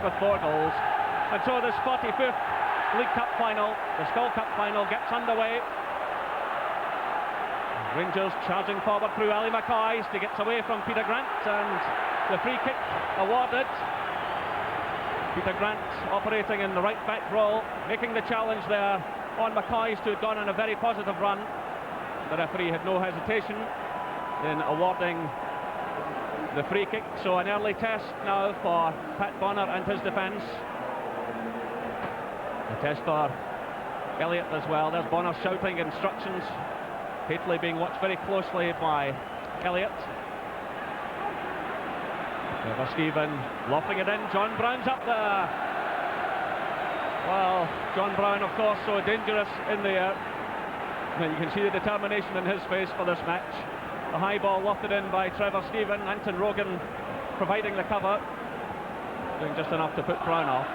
with 4 goals. And so this 45th League Cup final, the Skull Cup final, gets underway. Rangers charging forward through Ali McCoy. He gets away from Peter Grant, and the free kick awarded. Peter Grant operating in the right back role, making the challenge there on McCoy, who had gone on a very positive run. The referee had no hesitation in awarding the free kick. So an early test now for Pat Bonner and his defence. A test for Elliott as well. There's Bonner shouting instructions. Hateley being watched very closely by Elliott. Trevor Stephen lofting it in. John Brown's up there. Well, John Brown, of course, so dangerous in the air. And you can see the determination in his face for this match. The high ball lofted in by Trevor Stephen. Anton Rogan providing the cover, doing just enough to put Brown off.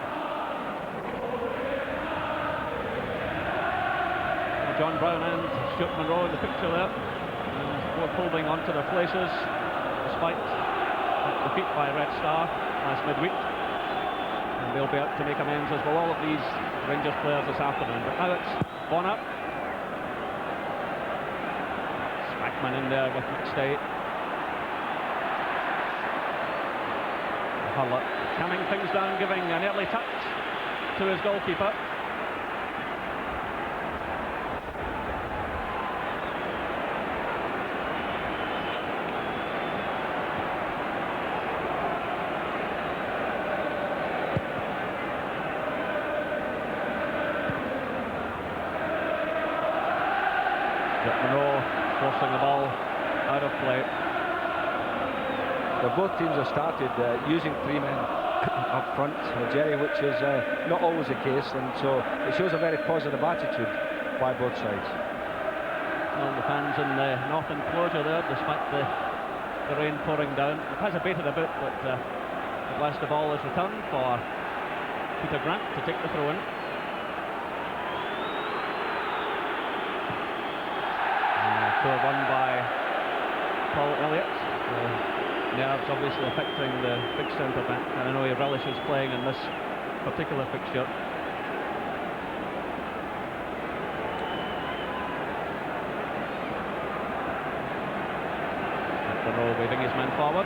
John Brown and Stuart Monroe in the picture there, and both holding onto their places despite defeat by Red Star last midweek. And they'll be out to make amends, as will all of these Rangers players this afternoon. But now it's Bonner. Spackman in there with McStay. Hurler calming things down, giving an early touch to his goalkeeper. Monroe forcing the ball out of play. Well, both teams have started using 3 men up front, Jerry, which is not always the case, and so it shows a very positive attitude by both sides. Well, the fans in the north enclosure there, despite the rain pouring down. It has abated a bit, but at last the ball is returned for Peter Grant to take the throw-in. Poor run by Paul Elliott. Nerves obviously affecting the big centre back, and I know he relishes playing in this particular fixture. Monroe waving his man forward.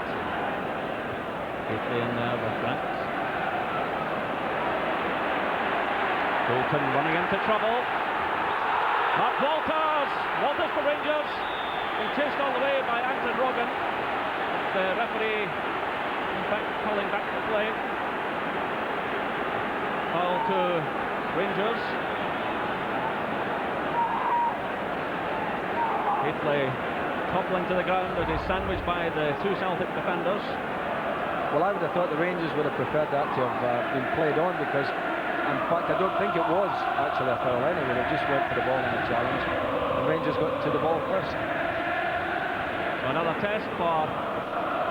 Hateley in there with Grant. Bolton running into trouble. Mark Walters for Rangers, and chased all the way by Anton Rogan. The referee, in fact, calling back the play. Foul to Rangers. Hateley toppling to the ground as he's sandwiched by the 2 Celtic defenders. Well, I would have thought the Rangers would have preferred that to have been played on, because in fact I don't think it was actually a foul anyway. It just went for the ball in the challenge. Rangers got to the ball first. So another test for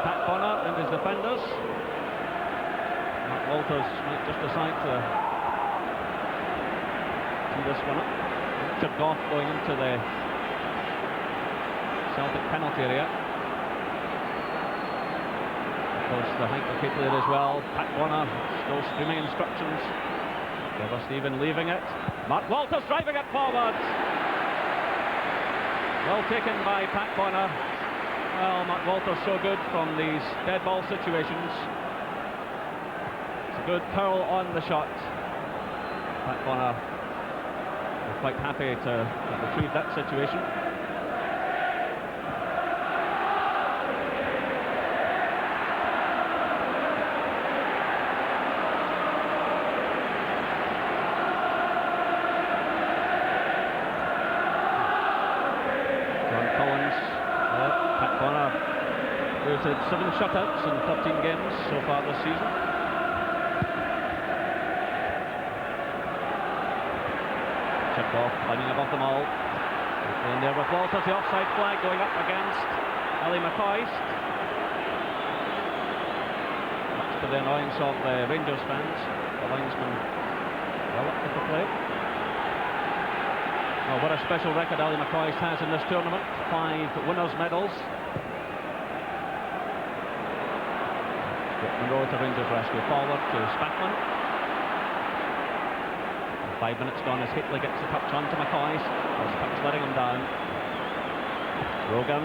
Pat Bonner and his defenders. Mark Walters might just decide to tee this one up. Richard Goff going into the Celtic penalty area. Of course, the height of Hateley as well. Pat Bonner still screaming instructions. Trevor Stephen leaving it. Mark Walters driving it forward. Well taken by Pat Bonner. Well, Mark Walters so good from these dead ball situations. It's a good curl on the shot. Pat Bonner quite happy to have retrieved that situation. Who's had 7 shutouts in 13 games so far this season. Chipped off, climbing above them all. In there with Walters, the offside flag going up against Ali McCoy. Much to the annoyance of the Rangers fans. The linesman well up with the play. Oh, what a special record Ali McCoy has in this tournament. 5 winners' medals. Monroe to Rangers rescue. Forward to Spackman. 5 minutes gone as Hitley gets the touch on to McCoy. Puck's letting him down. Rogan.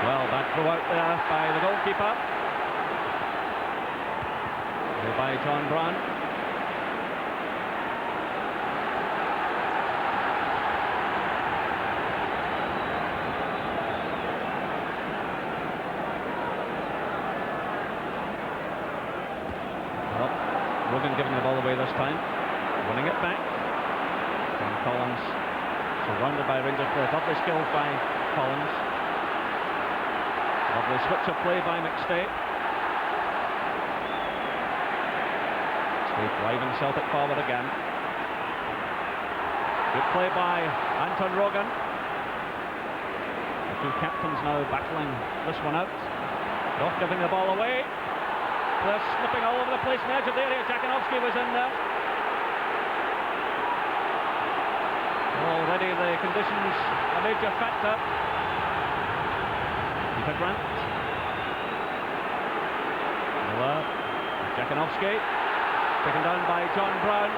Well, that throw out there by the goalkeeper. By John Brown. Rogan giving the ball away this time, winning it back. And Collins surrounded by Rangers players. Lovely skills by Collins. Lovely switch of play by McStay. McStay driving Celtic forward again. Good play by Anton Rogan. The two captains now battling this one out. Goff giving the ball away. They're slipping all over the place in the edge of the area. Jakanovski was in there. Already the conditions a major factor. Peter Grant. Miller. Jakanovski. Taken down by John Brown.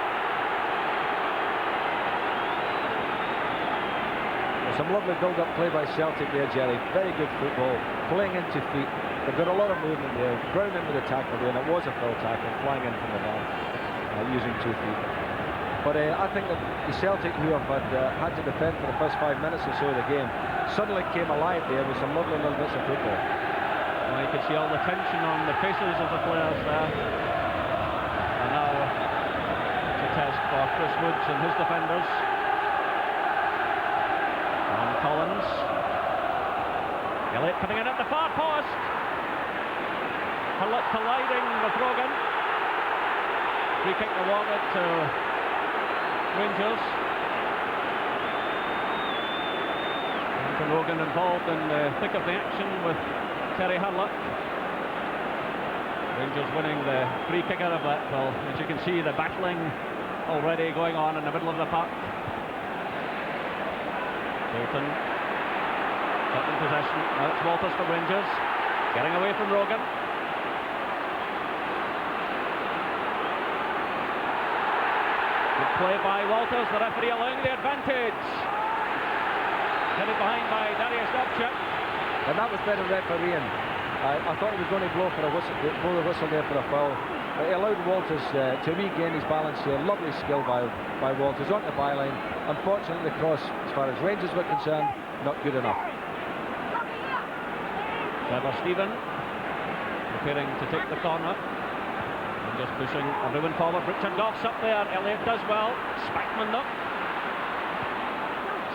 There's some lovely build-up play by Celtic there, Jerry. Very good football. Playing into feet. They've got a lot of movement there. Brown in with the tackle there, and it was a full tackle, flying in from the back, using 2 feet. But I think that the Celtic, who have had to defend for the first 5 minutes or so of the game, suddenly came alive there with some lovely little bits of football. Well, you could see all the tension on the faces of the players there. And now it's a test for Chris Woods and his defenders. And Collins. Elliott coming in at the far post. Colliding with Rogan. Free kick awarded to Rangers. And Rogan involved in the thick of the action with Terry Hurlock. Rangers winning the free kick out of that. Well, as you can see, the battling already going on in the middle of the park. Bolton in possession. Now it's Walters for Rangers. Getting away from Rogan. Play by Walters, the referee allowing the advantage. Headed behind by Darius Dobchuk. And that was better refereeing. I thought he was going to blow the whistle there for a foul. But he allowed Walters to regain his balance here. Lovely skill by Walters on the byline. Unfortunately, the cross, as far as Rangers were concerned, not good enough. Trevor Stephen preparing to take the corner. Just pushing everyone forward. Richard Goff's up there. Elliott does well. Spackman up.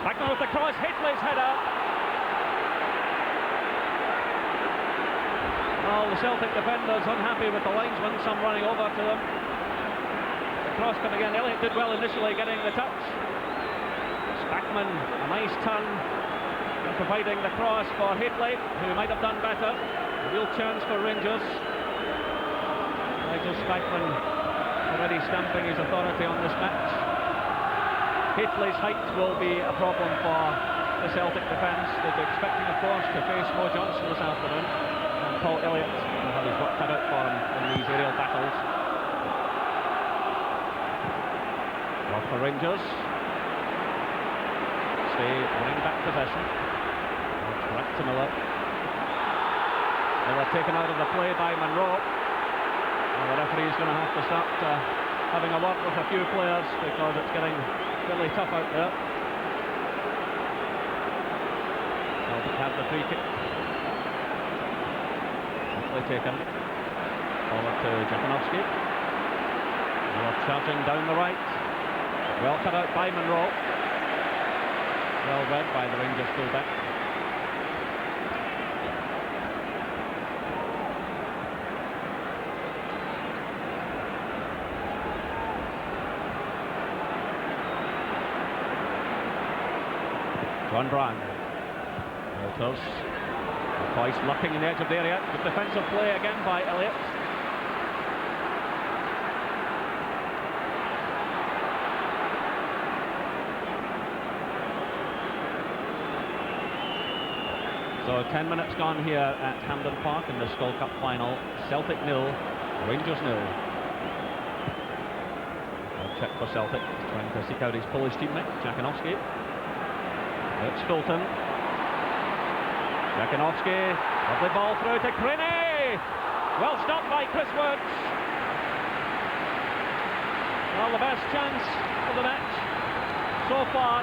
Spackman with the cross. Hitley's header. Well, the Celtic defenders unhappy with the linesman. Some running over to them. The cross coming in. Elliott did well initially getting the touch. Spackman, a nice turn, and providing the cross for Hitley, who might have done better. A real chance for Rangers. Nigel Spackman already stamping his authority on this match. Hitley's height will be a problem for the Celtic defence. They'll be expecting, of course, to face Mo Johnson this afternoon. And Paul Elliott will have his work cut out for him in these aerial battles. Well, for Rangers. Stay winning back possession. Back to Miller. Miller taken out of the play by Monroe. Well, the referee's going to have to start having a word with a few players because it's getting really tough out there. Celtic have the free kick. Quickly taken. Forward to Jakanovski. Miller charging down the right. Well cut out by Monroe. Well read by the Rangers fullback. John Brown. Walters. Twice looking in the edge of the area. Good defensive play again by Elliott. So 10 minutes gone here at Hampden Park in the Skull Cup final. Celtic 0, Rangers 0. Check for Celtic, trying to seek out his Polish teammate, Jakinowski. It's Fulton. Jakinowski, lovely ball through to Crenny. Well stopped by Chris Woods. Well, the best chance of the match so far.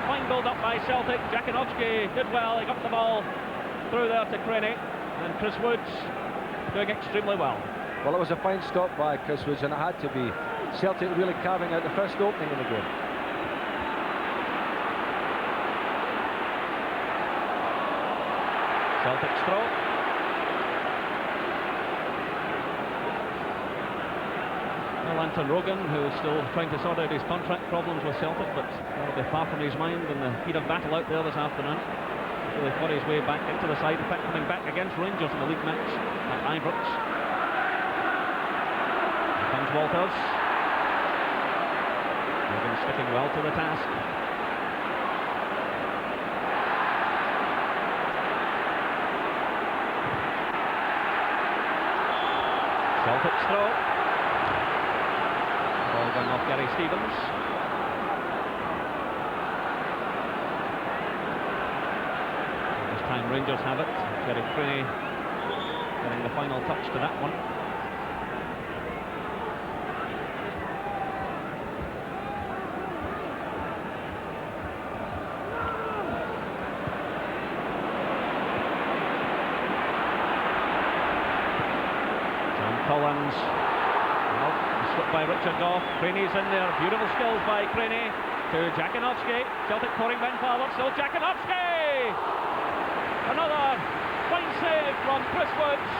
Fine build-up by Celtic. Jakinowski did well, he got the ball through there to Crenny. And Chris Woods doing extremely well. Well, it was a fine stop by Chris Woods, and it had to be. Celtic really carving out the first opening in the game. Celtic's throw. Well, Anton Rogan, who's still trying to sort out his contract problems with Celtic, but that'll be far from his mind in the heat of battle out there this afternoon. Really fought his way back into the side, in fact coming back against Rangers in the league match at Ibrox. Here comes Walters. Rogan sticking well to the task. Celtic's throw. Ball going off Gary Stevens. This time Rangers have it. Jerry Crenny getting the final touch to that one. Collins, well, slipped by Richard Goff. Crenny's in there, beautiful skills by Crenny to Jakinowski. Celtic pouring men forward, still Jakinowski! Another fine save from Chris Woods.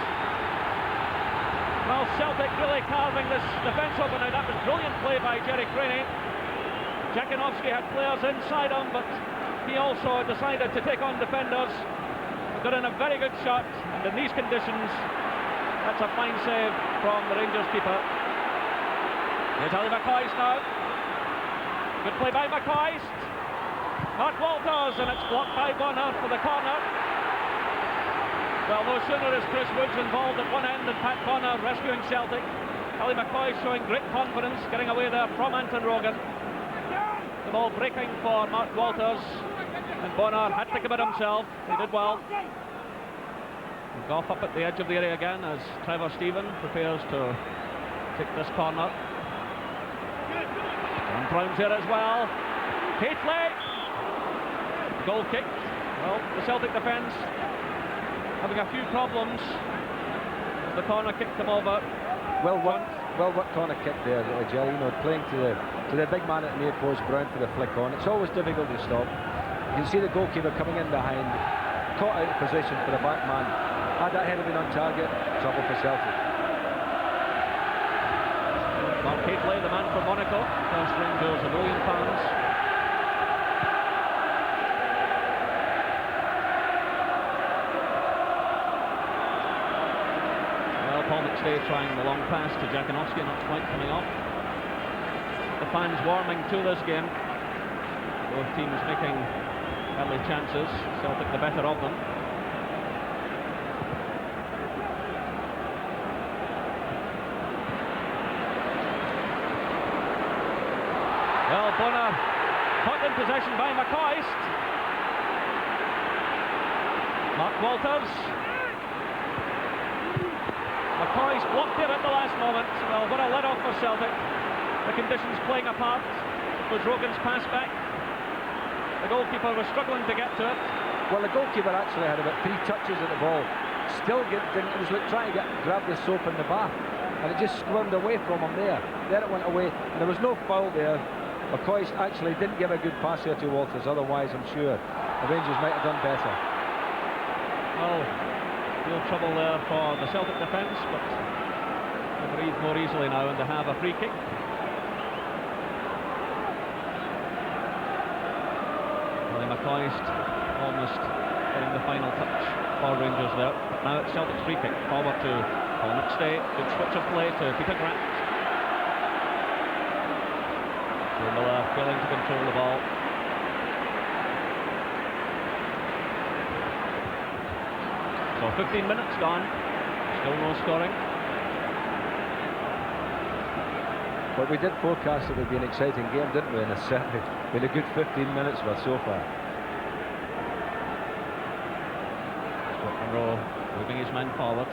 Well, Celtic really carving this defence open now. That was brilliant play by Jerry Crenny. Jakinowski had players inside him, but he also decided to take on defenders. Got in a very good shot, and in these conditions, that's a fine save from the Rangers keeper. Here's Ali McCoist now. Good play by McCoist. Mark Walters, and it's blocked by Bonner for the corner. Well, no sooner is Chris Woods involved at one end than Pat Bonner rescuing Celtic. Ali McCoist showing great confidence, getting away there from Anton Rogan. The ball breaking for Mark Walters, and Bonner had to commit himself. He did well. Goff up at the edge of the area again as Trevor Stephen prepares to take this corner. And Brown's here as well. Keighley! Goal kick. Well, the Celtic defence having a few problems. The corner kicked them over. Well worked corner kick there, Jelly. You know, playing to the big man at the near post, Brown for the flick on. It's always difficult to stop. You can see the goalkeeper coming in behind, caught out of position for the back man. Had that header been on target, trouble for Celtic. Mark Keighley, the man from Monaco, first Rangers £1 million. Well, Paul McStay trying the long pass to Jakinowski, not quite coming off. The fans warming to this game. Both teams making early chances. Celtic the better of them. Well, Bonner caught in possession by McCoist. Mark Walters. McCoist blocked it at the last moment. Well, what a let-off for Celtic. The conditions playing a part. It was Rogan's pass back. The goalkeeper was struggling to get to it. Well, the goalkeeper actually had about 3 touches at the ball. Still didn't. It was like trying to grab the soap in the bath, and it just squirmed away from him there. Then it went away, and there was no foul there. McCoist actually didn't give a good pass here to Walters, otherwise I'm sure the Rangers might have done better. Well, real trouble there for the Celtic defence, but they breathe more easily now and they have a free kick. Willie McCoist almost getting the final touch for Rangers there. But now it's Celtic's free kick, forward to Paul McStay. Good switch of play to Peter Grant. Miller failing to control the ball. So 15 minutes gone, still no scoring. But we did forecast it would be an exciting game, didn't we? And it's certainly been a good 15 minutes worth so far. Scott Monroe moving his men forward.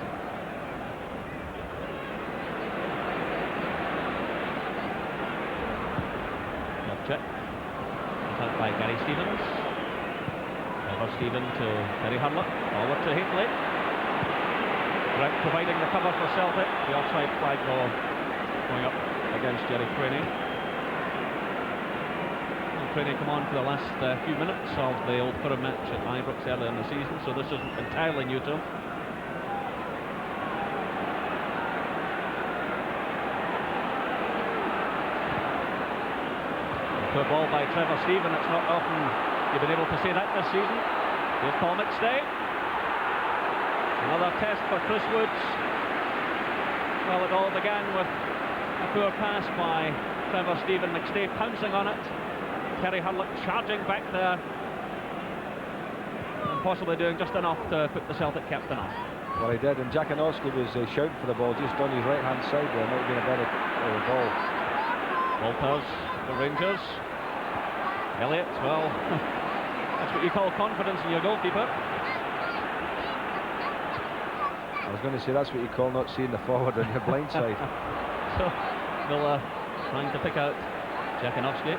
Check. Out by Gary Stevens. Over Stephen to Terry Hurlett. Forward to Haitley. Grant providing the cover for Celtic. The offside flag ball going up against Jerry Craney. Craney come on for the last few minutes of the Old Firm match at Ibrox earlier in the season, so this isn't entirely new to him. Good ball by Trevor Stephen. It's not often you've been able to say that this season. Here's Paul McStay. Another test for Chris Woods. Well, it all began with a poor pass by Trevor Stephen. McStay pouncing on it. Terry Hurlett charging back there. And possibly doing just enough to put the Celtic captain off. Well, he did, and Jakanowski was shouting for the ball just on his right-hand side there. Might have been a better ball. Walters for Rangers. Elliott, well, that's what you call confidence in your goalkeeper. I was going to say that's what you call not seeing the forward on your blind side. So Miller trying to pick out Jakanowski.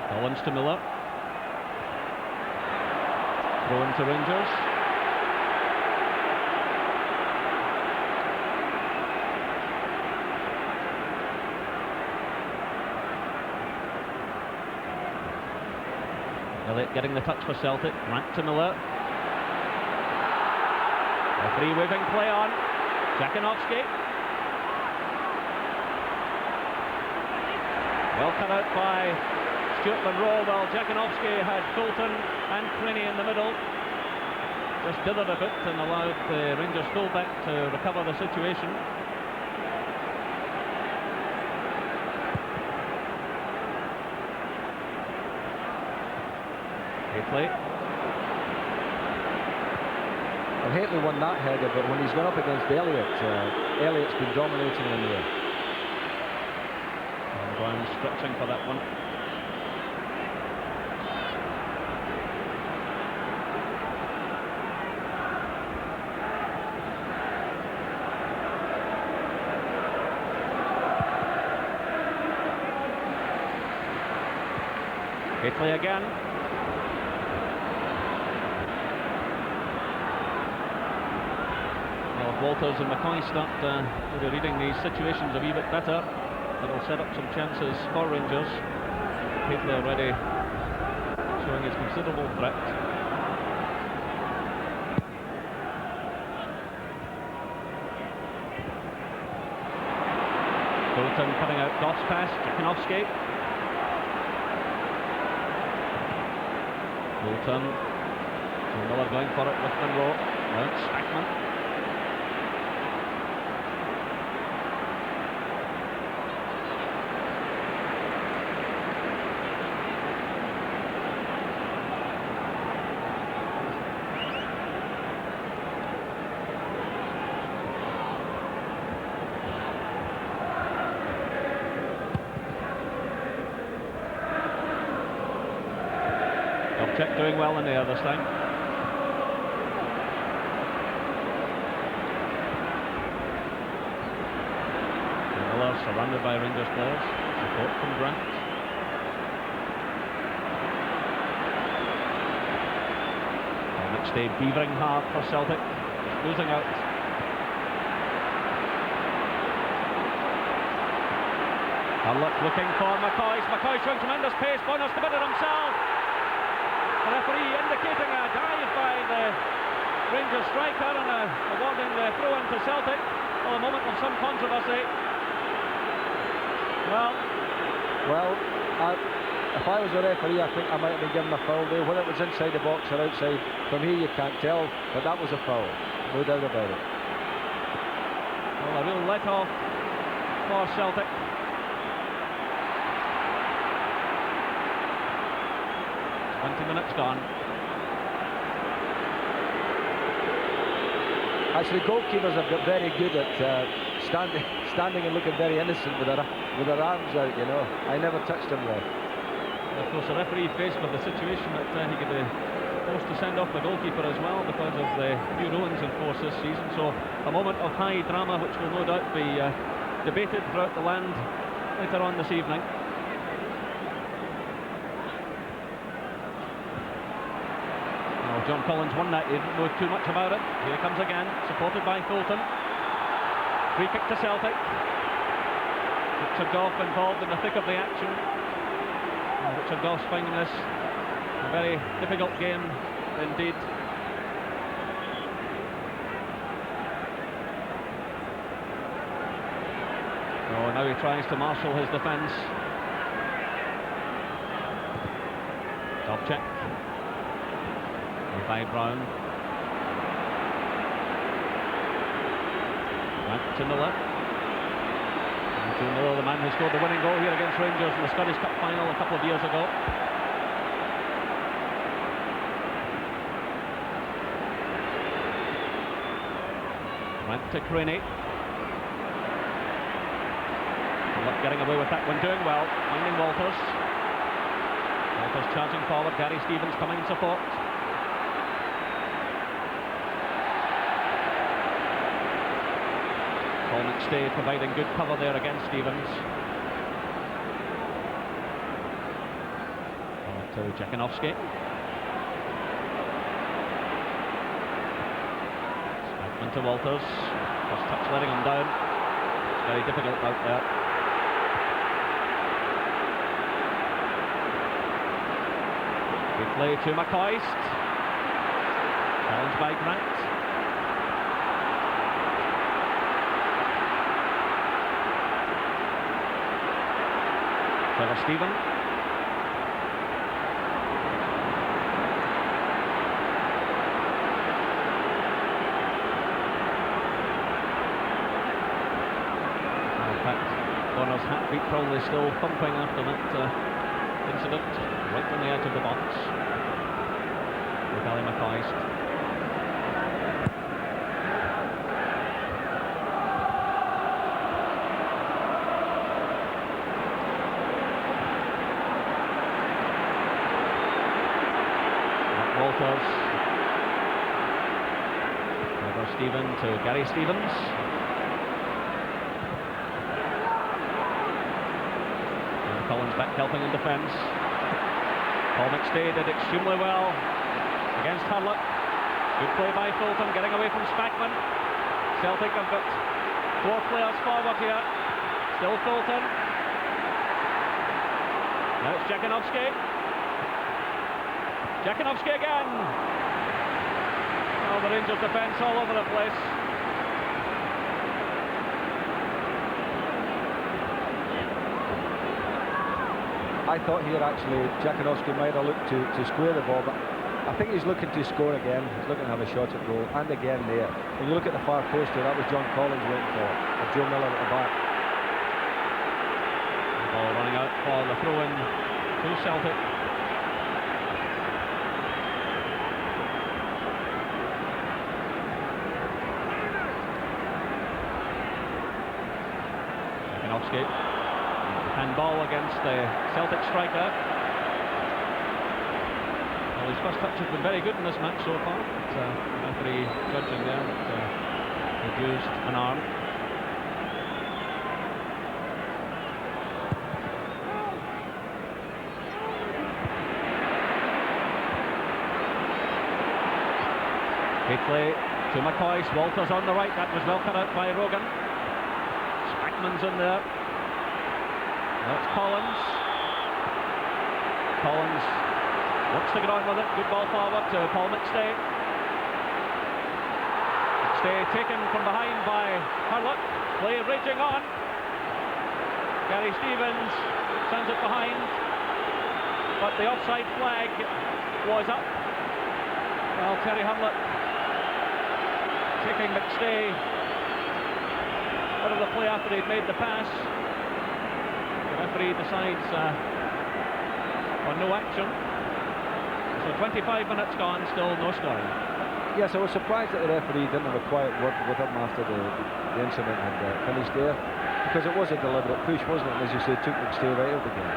Collins to Miller. Throw into Rangers. Elliott getting the touch for Celtic. Grant to Miller. A free waving play on. Jakanowski. Well cut out by Stuart Monroe. Well, Jakanowski had Fulton and Craney in the middle. Just dithered a bit and allowed the Rangers fullback to recover the situation. Haitley. Well, Haitley won that header, but when he's gone up against Elliott, Elliott's been dominating in there. And Brown stretching for that one. Haitley again. Well, if Walters and McCoy start maybe reading these situations a wee bit better, it'll set up some chances for Rangers. Haitley already showing his considerable threat. Fulton cutting out Goff's pass. Jakanowski. Fulton. Miller going for it with Monroe. Now it's Spackman. Check doing well in there this time. Miller surrounded by Rangers players. Support from Grant. McStay beavering hard for Celtic. Losing out. Hurlett looking for McCoy. McCoy showing tremendous pace. Bonner's committed himself. The referee indicating a dive by the Rangers striker and awarding the throw into Celtic. Well, a moment of some controversy. Well, If I was a referee, I think I might have been given a foul there. Whether it was inside the box or outside, from here you can't tell, but that was a foul, no doubt about it. Well, a real let-off for Celtic. Minutes gone. Actually, goalkeepers have got very good at standing and looking very innocent with their arms out, you know. I never touched them there. Of course, the referee faced with the situation that he could be forced to send off the goalkeeper as well because of the few rulings enforced this season. So a moment of high drama which will no doubt be debated throughout the land later on this evening. John Collins won that, he didn't know too much about it. Here he comes again, supported by Fulton. Free kick to Celtic. Richard Gough involved in the thick of the action. And Richard Gough's finding this a very difficult game indeed. Oh, now he tries to marshal his defence. Self-check by Brown. Back to Miller. To Miller, the man who scored the winning goal here against Rangers in the Scottish Cup final a couple of years ago. Went to Craney. Not getting away with that one, doing well. Finding Walters. Walters charging forward. Gary Stevens coming in support. Paul McStay providing good cover there against Stevens. To Jakinovski. Spackman to Walters. First touch letting him down. It's very difficult out there. Good play to McCoist. Challenged by Grant. Trevor Stephen. In fact, Connor's heartbeat probably still pumping after that incident, right on the edge of the box. With Ali McCoist. Walters. Trevor Stephen to Gary Stevens. And Collins back helping in defence. Paul McStay did extremely well against Hurlock. Good play by Fulton, getting away from Spackman. Celtic have got 4 players forward here. Still Fulton. Now it's Jakinovski. Jakinovski again. Oh, the Rangers defence all over the place. I thought here actually Jakinovski might have looked to square the ball, but I think he's looking to score again. He's looking to have a shot at goal, and again there. When you look at the far post there, that was John Collins waiting for, or Joe Miller at the back. The ball running out for the throw-in to Celtic. Handball against the Celtic striker. Well, his first touch has been very good in this match so far. But, referee judging there that he'd used an arm. Great play to McCoist. Walters on the right. That was well cut out by Rogan. Spackman's in there. That's Collins. Collins wants to get on with it. Good ball forward to Paul McStay. McStay taken from behind by Hurlock. Play raging on. Gary Stevens sends it behind. but the offside flag was up. Well, Terry Hamlet taking McStay out of the play after he'd made the pass. The referee decides on no action. So 25 minutes gone, still no scoring. Yes, I was surprised that the referee didn't have a quiet word with him after the incident had finished there, because it was a deliberate push, wasn't it? And as you say, took McStay right out of the game.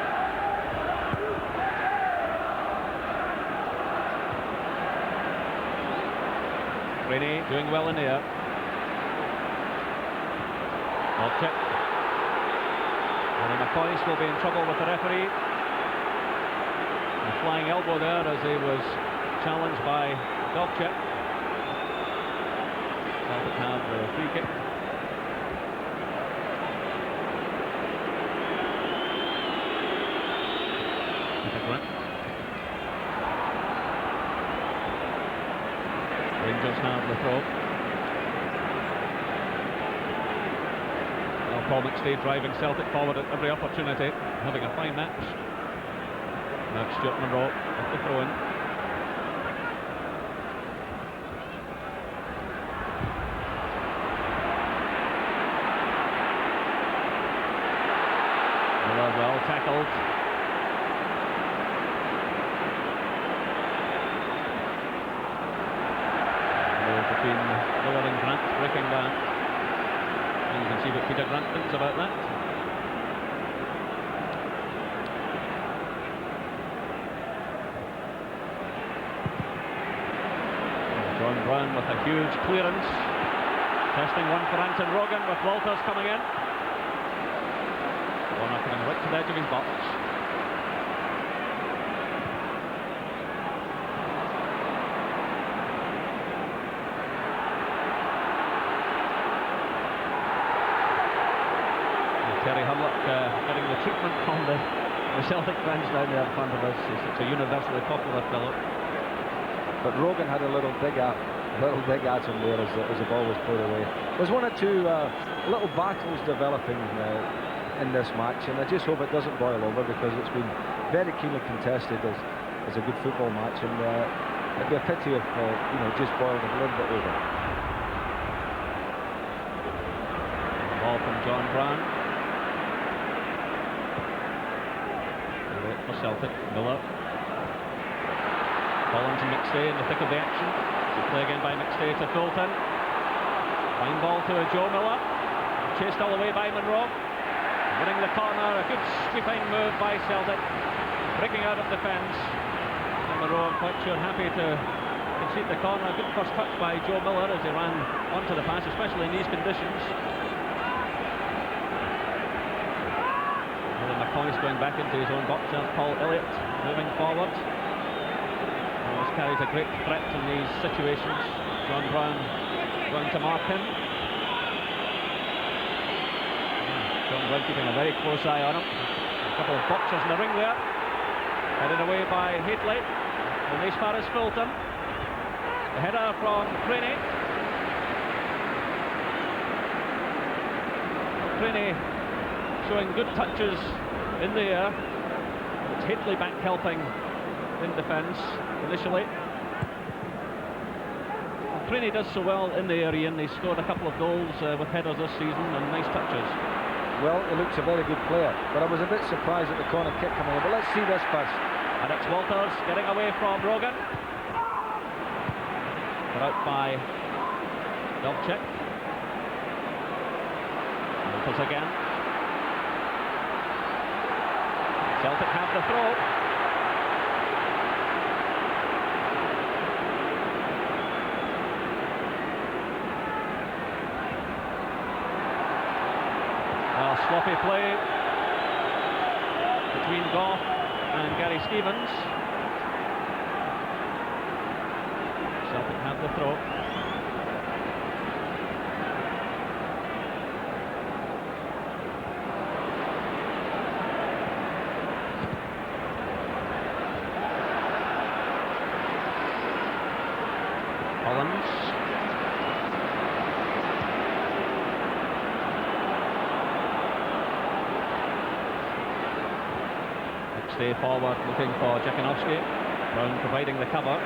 Rainey doing well in the air. Celtic. And McCoist will be in trouble with the referee. A flying elbow there as he was challenged by Dovchik. Celtic have the free kick. Rangers have the throw. Well, Paul McStay driving Celtic forward at every opportunity, having a fine match. Now Stuart Monroe at the throw-in. Well tackled. Between Miller and Grant breaking that. And you can see what Peter Grant thinks about that. John Brown with a huge clearance. Testing one for Anton Rogan with Walters coming in. Warner coming right to the edge of his box. Terry Hamlet getting the treatment from the Celtic fans down there in front of us. He's such a universally popular fellow. But Rogan had a little dig at him there as the ball was put away. There's one or two little battles developing in this match, and I just hope it doesn't boil over, because it's been very keenly contested as a good football match, and it'd be a pity if just boiled a little bit over. Ball from John Brown. For Celtic, Miller. Collins and McStay in the thick of the action. So play again by McStay to Fulton. Fine ball to Joe Miller. Chased all the way by Monroe. Winning the corner, a good sweeping move by Celtic. Breaking out of defence. And Monroe, I'm quite sure, happy to concede the corner. Good first touch by Joe Miller as he ran onto the pass, especially in these conditions. McCoist going back into his own box. There's Paul Elliott moving forward. Always carries a great threat in these situations. John Brown going to mark him. John Brown keeping a very close eye on him. A couple of boxers in the ring there. Headed away by Haitley. And as far as Fulton. The header from Craney. Craney showing good touches in the air. It's Haitley back helping in defence initially. Craney does so well in the area, and he scored a couple of goals with headers this season and nice touches. Well, he looks a very good player, but I was a bit surprised at the corner kick coming in. But let's see this first. And it's Walters getting away from Rogan. Put out by Dovchik. Walters again. Celtic have the throw. Well, sloppy play between Goff and Gary Stevens. Celtic have the throw. stay forward, looking for Jakinowski. Brown providing the cover.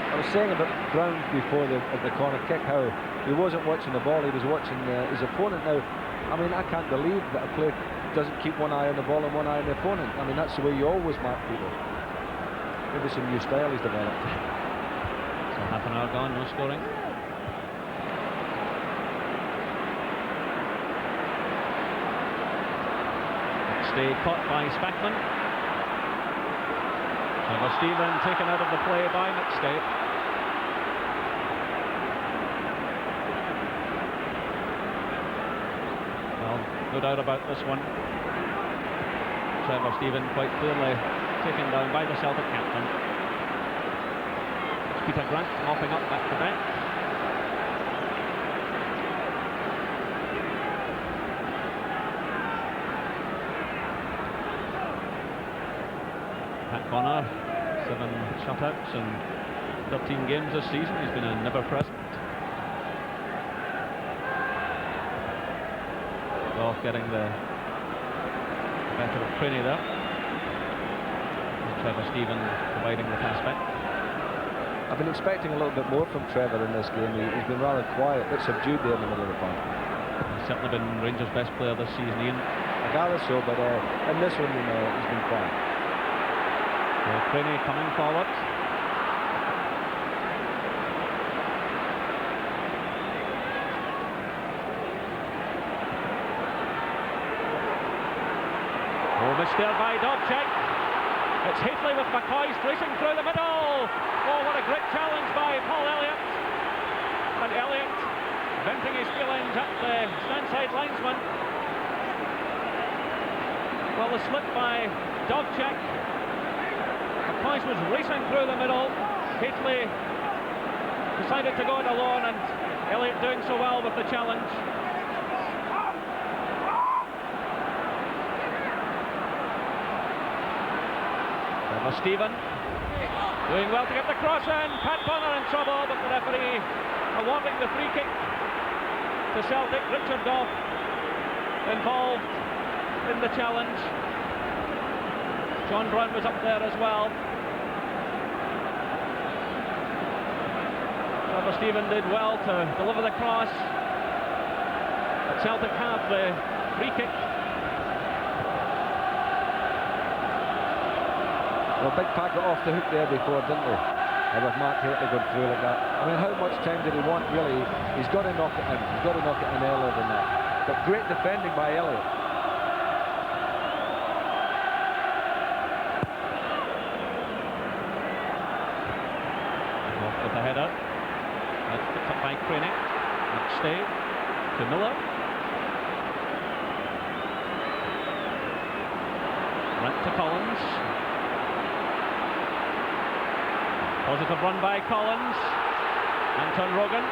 I was saying about Brown before the corner kick, how he wasn't watching the ball, he was watching his opponent. Now, I mean, I can't believe that a player doesn't keep one eye on the ball and one eye on the opponent. I mean, that's the way you always mark people. Maybe some new style he's developed. So half an hour gone, no scoring. Stay caught by Spackman. Trevor Stephen taken out of the play by McStay. Well, no doubt about this one. Trevor Stephen quite clearly taken down by the Celtic captain. It's Peter Grant mopping up back to back. Pat Bonner, 7 shutouts in 13 games this season. He's been a never present. Goff getting the better of Craney there. And Trevor Stephen providing the pass back. I've been expecting a little bit more from Trevor in this game. He's been rather quiet, a bit subdued there in the middle of the park. He's certainly been Rangers' best player this season, Ian. I gather so, but in this one, he's been quiet. Craney coming forward. Missed there by Dobchak. It's Hafley with McCoy racing through the middle. Oh, what a great challenge by Paul Elliott. And Elliott venting his feelings at the stand-side linesman. Well, the slip by Dobchak. McCoy was racing through the middle. Hafley decided to go it alone, and Elliott doing so well with the challenge. Stephen doing well to get the cross in. Pat Bonner in trouble, but the referee awarding the free kick to Celtic. Richard Goff involved in the challenge. John Brown was up there as well. Trevor Stephen did well to deliver the cross, but Celtic have the free kick. Well, Big Pat got off the hook there before, didn't he? With Mark Hateley going through like that. I mean, how much time did he want, really? He's got to knock it in. He's got to knock it in earlier than that. But great defending by Elliott. Off with the header. That's picked up by Craney. McStay to Miller. Right to Collins. Positive run by Collins. Anton Rogan.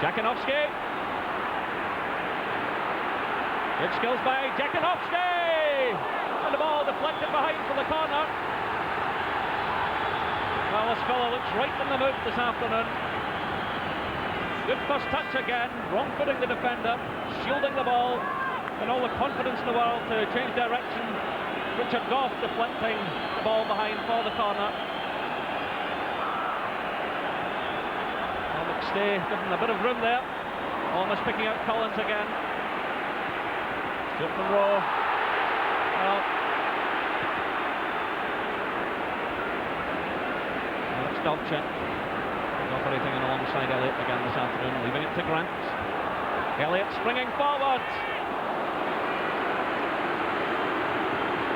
Jakinowski. Good skills by Jakinowski. And the ball deflected behind for the corner. Well, this fellow looks right in the mood this afternoon. Good first touch again. Wrong footing the defender. Shielding the ball. And all the confidence in the world to change direction. Richard Goff deflecting the ball behind for the corner. Well, McStay given a bit of room there. Almost picking out Collins again. Stuart Monroe. Well, Alex Dobchak operating in alongside Elliott again this afternoon, leaving it to Grant. Elliott springing forward.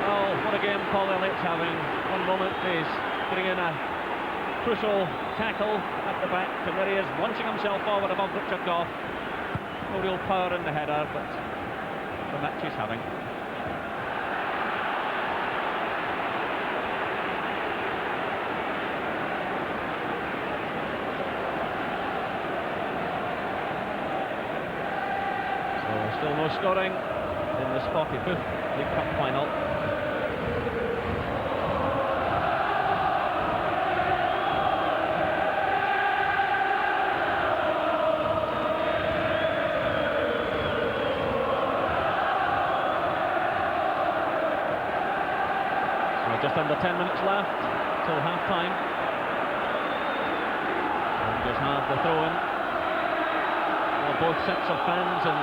Oh, what a game Paul Elliott's having. One moment he's putting in a crucial tackle at the back, and there he is launching himself forward above Richard Goff. No real power in the header, but the match he's having. So still no scoring in this 45th League Cup final. Just under 10 minutes left till half-time. Rangers have the throw-in. Well, both sets of fans in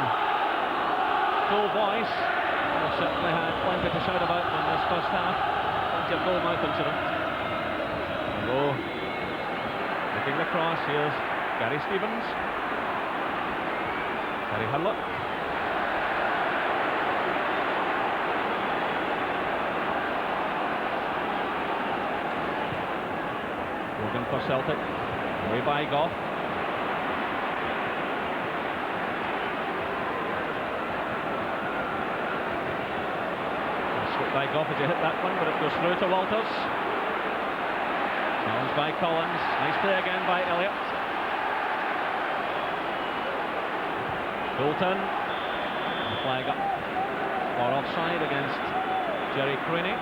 full voice. They've certainly had plenty to shout about in this first half. Plenty of goal-mouth incident. Low. Looking the cross. Here's Gary Stevens. Gary Hurlock. Rogan for Celtic. Away by Goff. Slipped by Goff as he hit that one, but it goes through to Walters. Challenged by Collins. Nice play again by Elliott. Bolton. Flag up for offside against Jerry Craney.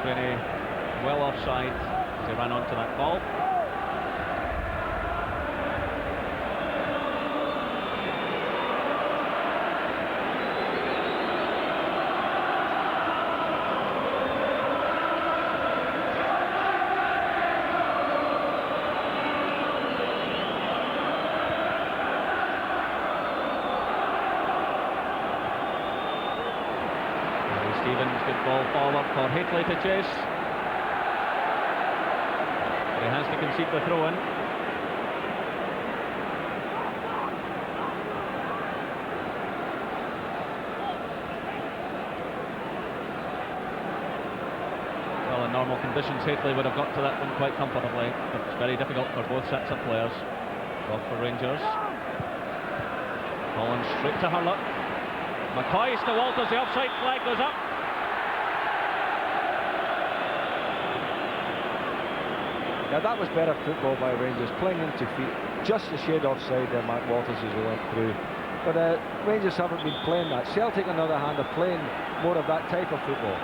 Craney well offside as he ran onto that ball. Stevens, good ball forward for Haitley to chase. But he has to concede the throw-in. Well, in normal conditions, Haitley would have got to that one quite comfortably, but it's very difficult for both sets of players. Off for Rangers. Collins straight to Hurlock. McCoy to Walters, the offside flag goes up. Yeah, that was better football by Rangers, playing into feet, just a shade offside there, Mark Walters, as he went through. But Rangers haven't been playing that. Celtic, on the other hand, are playing more of that type of football.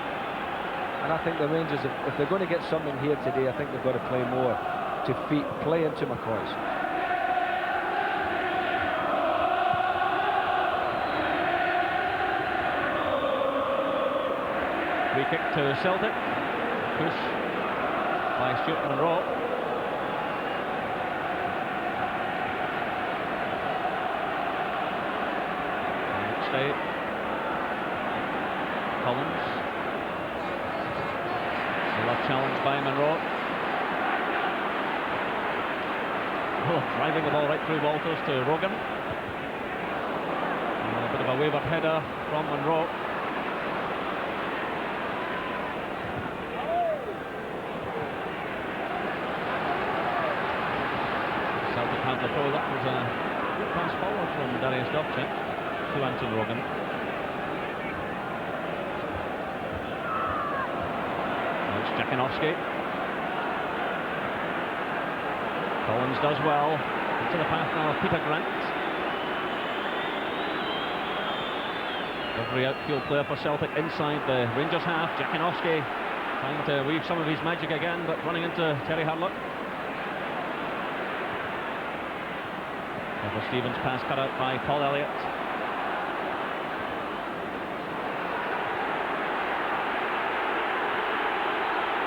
And I think the Rangers, if they're going to get something here today, I think they've got to play more to feet, play into McCoy's. Free kick to Celtic. Push by Stuart Monroe. Stay. Collins. Still challenged by Monroe. Oh, driving the ball right through Walters to Rogan. And a bit of a wayward header from Monroe. Celtic had the throw. That was a good pass forward from Darius Dovcik to Anton Rogan. Now it's Jakinovski. Collins does well. Into the path now of Peter Grant. Every outfield player for Celtic inside the Rangers half. Jakinovski trying to weave some of his magic again, but running into Terry Hurlock. Stevens pass cut out by Paul Elliott.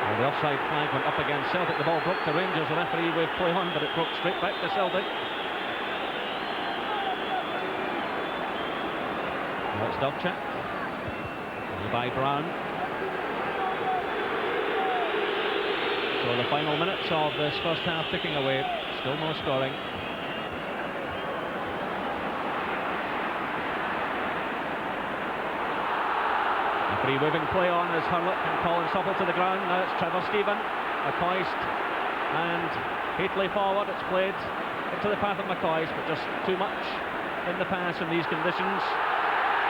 Well, the offside flag went up against Celtic. The ball broke to Rangers. The referee waved play on, but it broke straight back to Celtic. Now it's Dovcik. By Brown. So the final minutes of this first half ticking away. Still no scoring. Free waving play on as Hurlock and Collins topple to the ground. Now it's Trevor Stephen, McCoist and Haitley forward. It's played into the path of McCoist, but just too much in the pass in these conditions.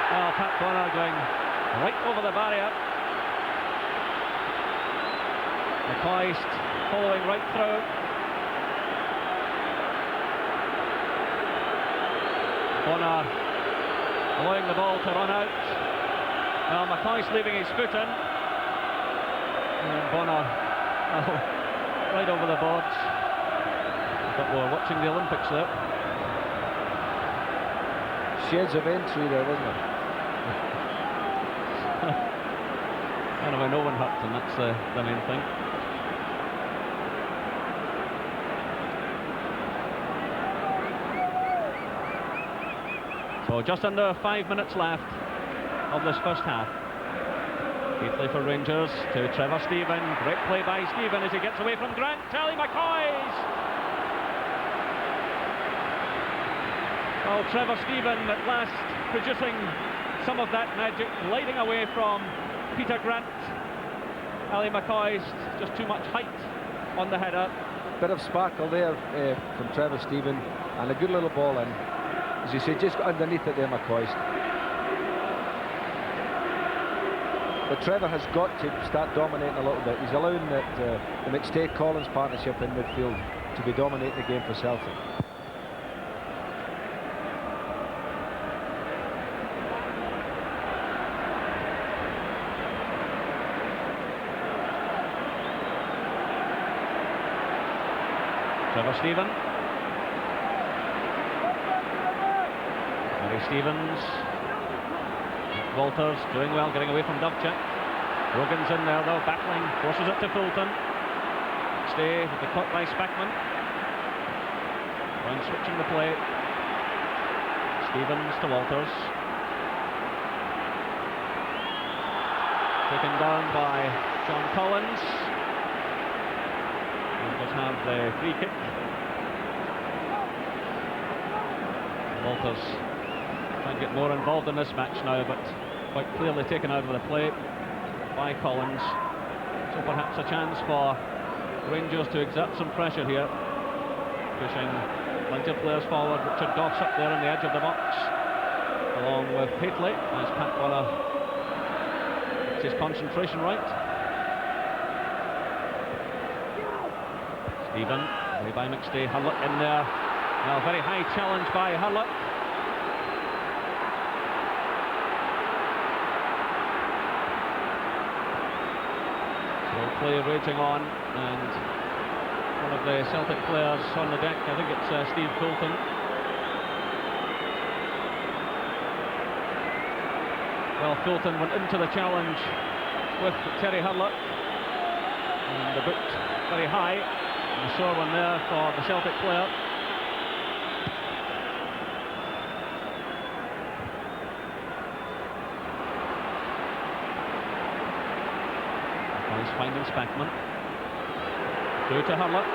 Oh, Pat Bonner going right over the barrier. McCoist following right through. Bonner allowing the ball to run out. Well, McCoy's leaving his foot in. And Bonner, right over the boards. But we're watching the Olympics there. Shades of entry there, wasn't it? Anyway, no one hurt, and that's the main thing. So just under 5 minutes left of this first half. Heatley for Rangers to Trevor Stephen. Great play by Stephen as he gets away from Grant. Ali McCoy's. Well, Trevor Stephen at last producing some of that magic, gliding away from Peter Grant. Ali McCoy's just too much height on the header. Bit of sparkle there from Trevor Stephen, and a good little ball in. As you say, just got underneath it there, McCoy's. But Trevor has got to start dominating a little bit. He's allowing the McStay-Collins partnership in midfield to be dominating the game for Celtic. Trevor Stephen. Harry Stevens. Walters doing well, getting away from Dovchak. Rogan's in there though, battling, forces it to Fulton. Stay with the cut by Spackman. Brown switching the play. Stevens to Walters. Taken down by John Collins. Rangers have the free kick. Walters trying to get more involved in this match now, but quite clearly taken out of the play by Collins. So perhaps a chance for Rangers to exert some pressure here. Pushing plenty of players forward. Richard Goff's up there on the edge of the box, along with Heatley, as Pat Waller gets his concentration right. Stephen, play by McStay, Hurlock in there. Now, very high challenge by Hurlock. Play raging on, and one of the Celtic players on the deck, I think it's Steve Fulton. Well, Fulton went into the challenge with Terry Hurlock, and the boot very high, and a sore one there for the Celtic player. Finding Spackman. Through to Hurlock.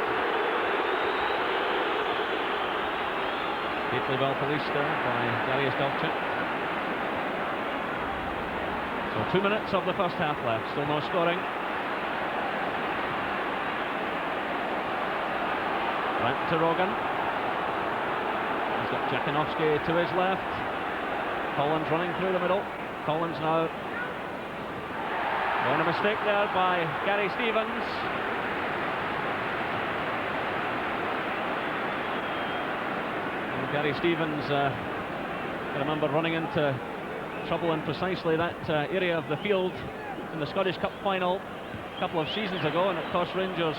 Deeply well policed there by Darius Dovchak. So 2 minutes of the first half left, still no scoring. Grant to Rogan. He's got Jakinovski to his left. Collins running through the middle. Collins now. And a mistake there by Gary Stevens. And Gary Stevens, I remember running into trouble in precisely that area of the field in the Scottish Cup final a couple of seasons ago, and it cost Rangers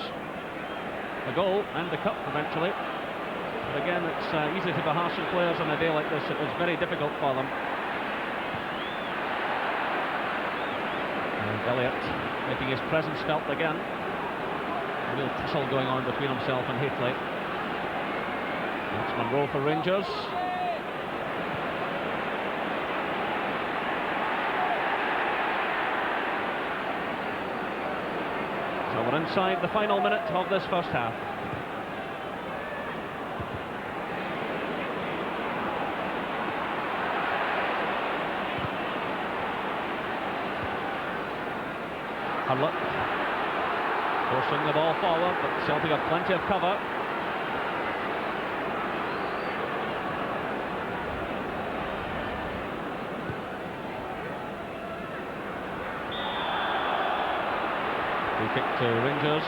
a goal and the cup eventually. But again, it's easy to be harsh on players on a day like this. It was very difficult for them. Elliott making his presence felt again. A real tussle going on between himself and Heatley. That's Monroe for Rangers. So we're inside the final minute of this first half. Hurlock forcing the ball forward, but Celtic have plenty of cover. Free kick to Rangers.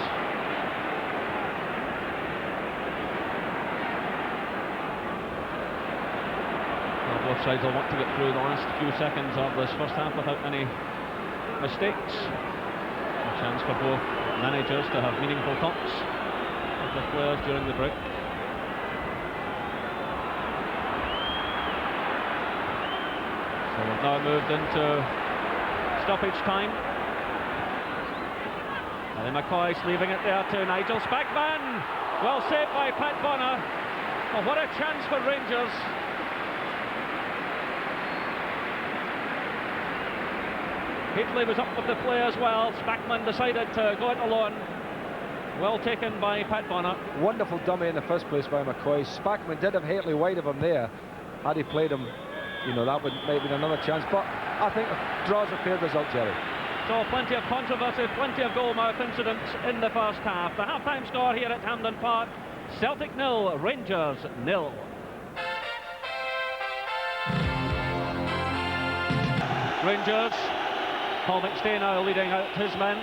Well, both sides will want to get through the last few seconds of this first half without any mistakes. A chance for both managers to have meaningful talks with the players during the break. So we've now moved into stoppage time. Ali McCoy's leaving it there to Nigel Spackman. Well saved by Pat Bonner. Oh, what a chance for Rangers. Haitley was up with the play as well. Spackman decided to go it alone. Well taken by Pat Bonner. Wonderful dummy in the first place by McCoy. Spackman did have Haitley wide of him there. Had he played him, you know, that would maybe been another chance. But I think a draw's a fair result, Jerry. So plenty of controversy, plenty of goal-mouth incidents in the first half. The half-time score here at Hampden Park: Celtic 0, Rangers 0. Rangers, Paul McStay now leading out his men.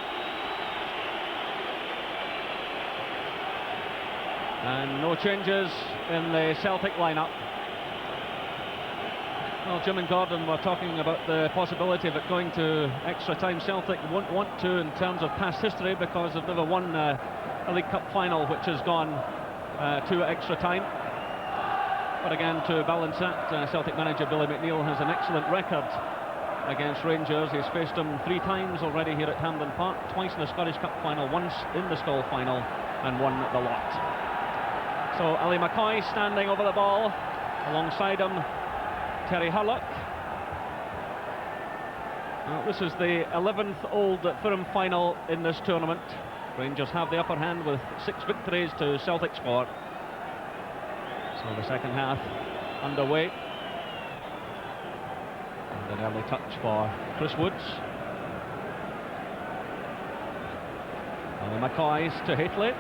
And no changes in the Celtic lineup. Well, Jim and Gordon were talking about the possibility of it going to extra time. Celtic won't want to in terms of past history because they've never won a League Cup final which has gone to extra time. But again, to balance that, Celtic manager Billy McNeill has an excellent record against Rangers. He's faced them 3 times already here at Hampden Park, twice in the Scottish Cup final, once in the Skull final, and won the lot. So Ali McCoy standing over the ball, alongside him Terry Hurlock. Well, this is the 11th Old Firm final in this tournament. Rangers have the upper hand with 6 victories to Celtic's 4. So the second half underway. And an early touch for Chris Woods. Ali McCoy to Haitley.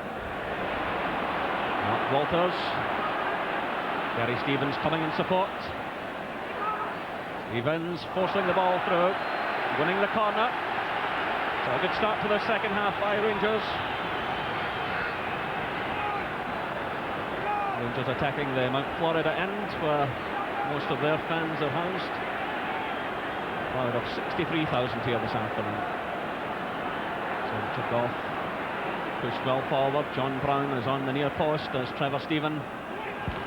Mark Walters. Gary Stevens coming in support. Stevens forcing the ball through, winning the corner. So a good start to the second half by Rangers. Rangers attacking the Mount Florida end where most of their fans are housed. A crowd of 63,000 here this afternoon. So it took off, pushed well forward. John Brown is on the near post as Trevor Stephen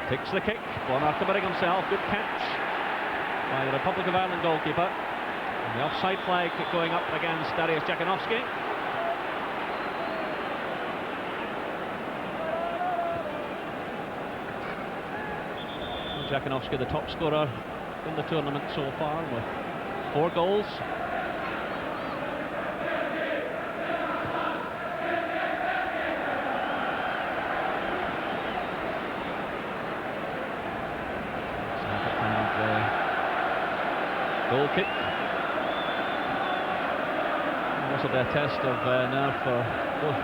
takes the kick. Bonner committing himself, good catch by the Republic of Ireland goalkeeper. And the offside flag going up against Dariusz Jakanowski. Jakanowski, the top scorer in the tournament so far, with 4 goals. Goal kick. This will be a test of nerve for both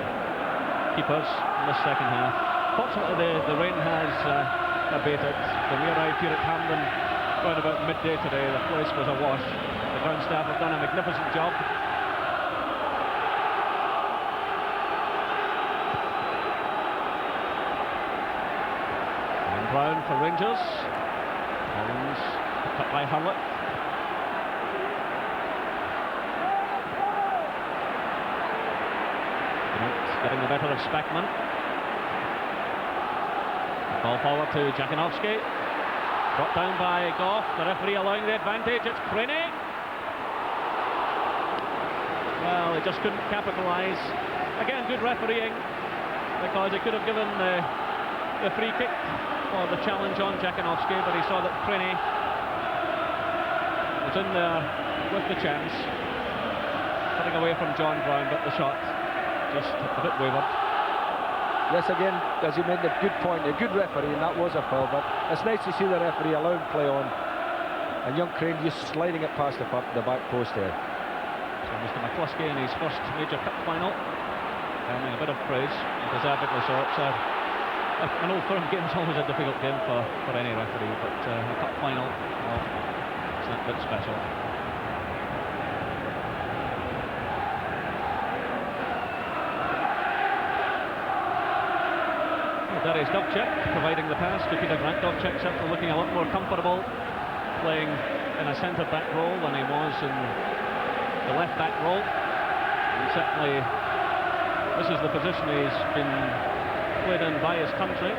keepers in this second half. Fortunately, the rain has abated. When we arrived here at Hampden around about midday today, the place was awash. The ground staff have done a magnificent job. And Brown for Rangers. Collins cut by Hurlock. Getting the better of Spackman. Ball forward to Jakanowski. Brought down by Goff. The referee allowing the advantage. It's Craney. Well, he just couldn't capitalise. Again, good refereeing, because he could have given the free kick or the challenge on Jakanowski, but he saw that Craney was in there with the chance. Cutting away from John Brown, but the shot just a bit wayward. Yes, again, as you made a good point, a good referee, and that was a foul, but it's nice to see the referee allowing play on, and young Crane just sliding it past the back post there. So Mr McCluskey in his first major cup final, earning a bit of praise, deservedly so. It's an Old Firm game is always a difficult game for any referee, but a cup final, well, it's that bit special. Dariusz Dovcik providing the pass to Peter Grant. Dovcik certainly looking a lot more comfortable playing in a centre-back role than he was in the left-back role. And certainly this is the position he's been played in by his country.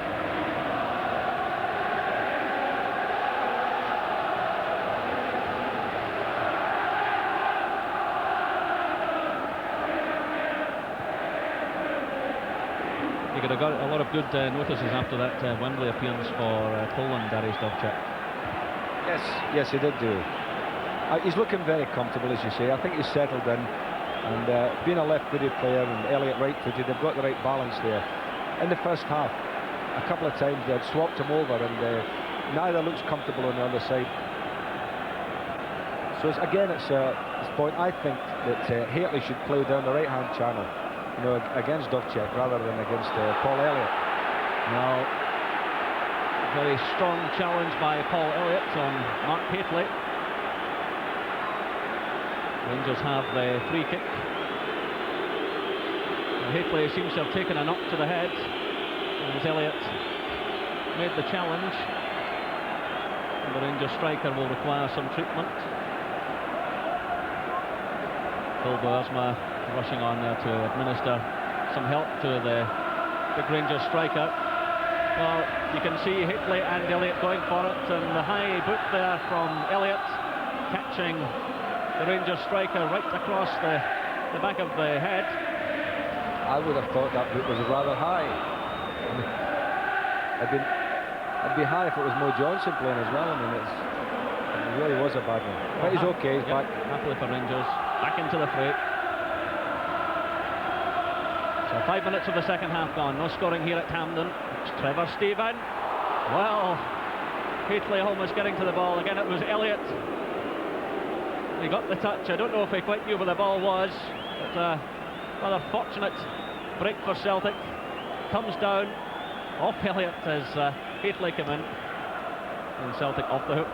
he got a lot of good notices after that Wembley appearance for Poland, Dariusz Dovcek. Yes, he did do. He's looking very comfortable, as you say. I think he's settled in, and being a left-footed player and Elliott right-footed, they've got the right balance there. In the first half, a couple of times they had swapped him over, and neither looks comfortable on the other side. So again, it's this point. I think that Hateley should play down the right-hand channel, against Dovcek rather than against Paul Elliott. Now, very strong challenge by Paul Elliott on Mark Hateley. Rangers have the free kick. Hateley seems to have taken a knock to the head as Elliott made the challenge. And the Rangers striker will require some treatment. Phil Boersma rushing on there to administer some help to the big Rangers striker. Well, you can see Hateley and Elliott going for it, and the high boot there from Elliott catching the Rangers striker right across the back of the head. I would have thought that boot was rather high. It'd be high if it was Mo Johnson playing as well. I mean, it really was a bad one. But he's okay, he's back. Happily for Rangers, back into the fray. So 5 minutes of the second half gone, no scoring here at Hampden. It's Trevor Stephen. Well, Hateley almost getting to the ball. Again, it was Elliott. He got the touch. I don't know if he quite knew where the ball was, but rather fortunate break for Celtic. Comes down off Elliott as Hateley came in, and Celtic off the hook.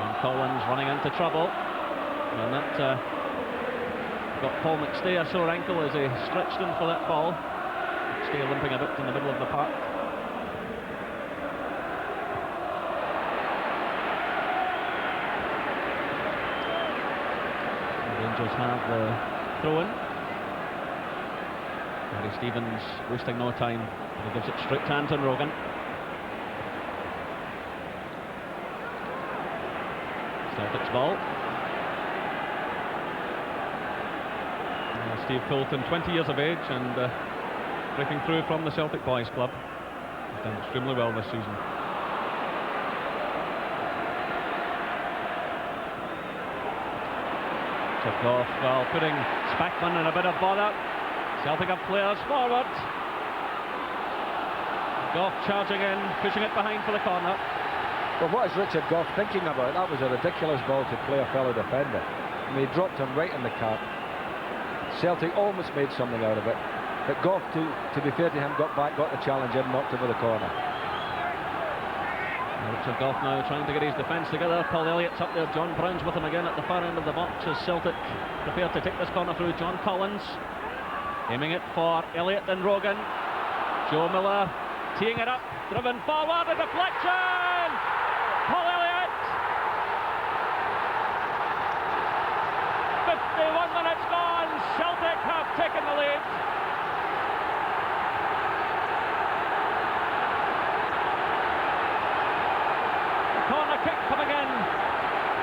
And Collins running into trouble, and that got Paul McStay a sore ankle as he stretched in for that ball. McStay limping a bit in the middle of the park. Rangers have the throw-in. Gary Stevens wasting no time. He gives it straight to Anton Rogan. Celtic's ball. Steve Coulton, 20 years of age and breaking through from the Celtic Boys Club. He's done extremely well this season. Goff, well, putting Spackman in a bit of bother. Celtic have players forward. Goff charging in, pushing it behind for the corner. Well, what is Richard Goff thinking about? That was a ridiculous ball to play a fellow defender. I mean, he dropped him right in the cap. Celtic almost made something out of it, but Goff, to be fair to him, got back, got the challenge in, knocked him with the corner. Richard Goff now trying to get his defence together. Paul Elliott's up there. John Brown's with him again at the far end of the box as Celtic prepared to take this corner through. John Collins aiming it for Elliott and Rogan. Joe Miller teeing it up, driven forward, a deflection. Paul Elliott. 51 minutes gone. Celtic have taken the lead. Corner kick coming in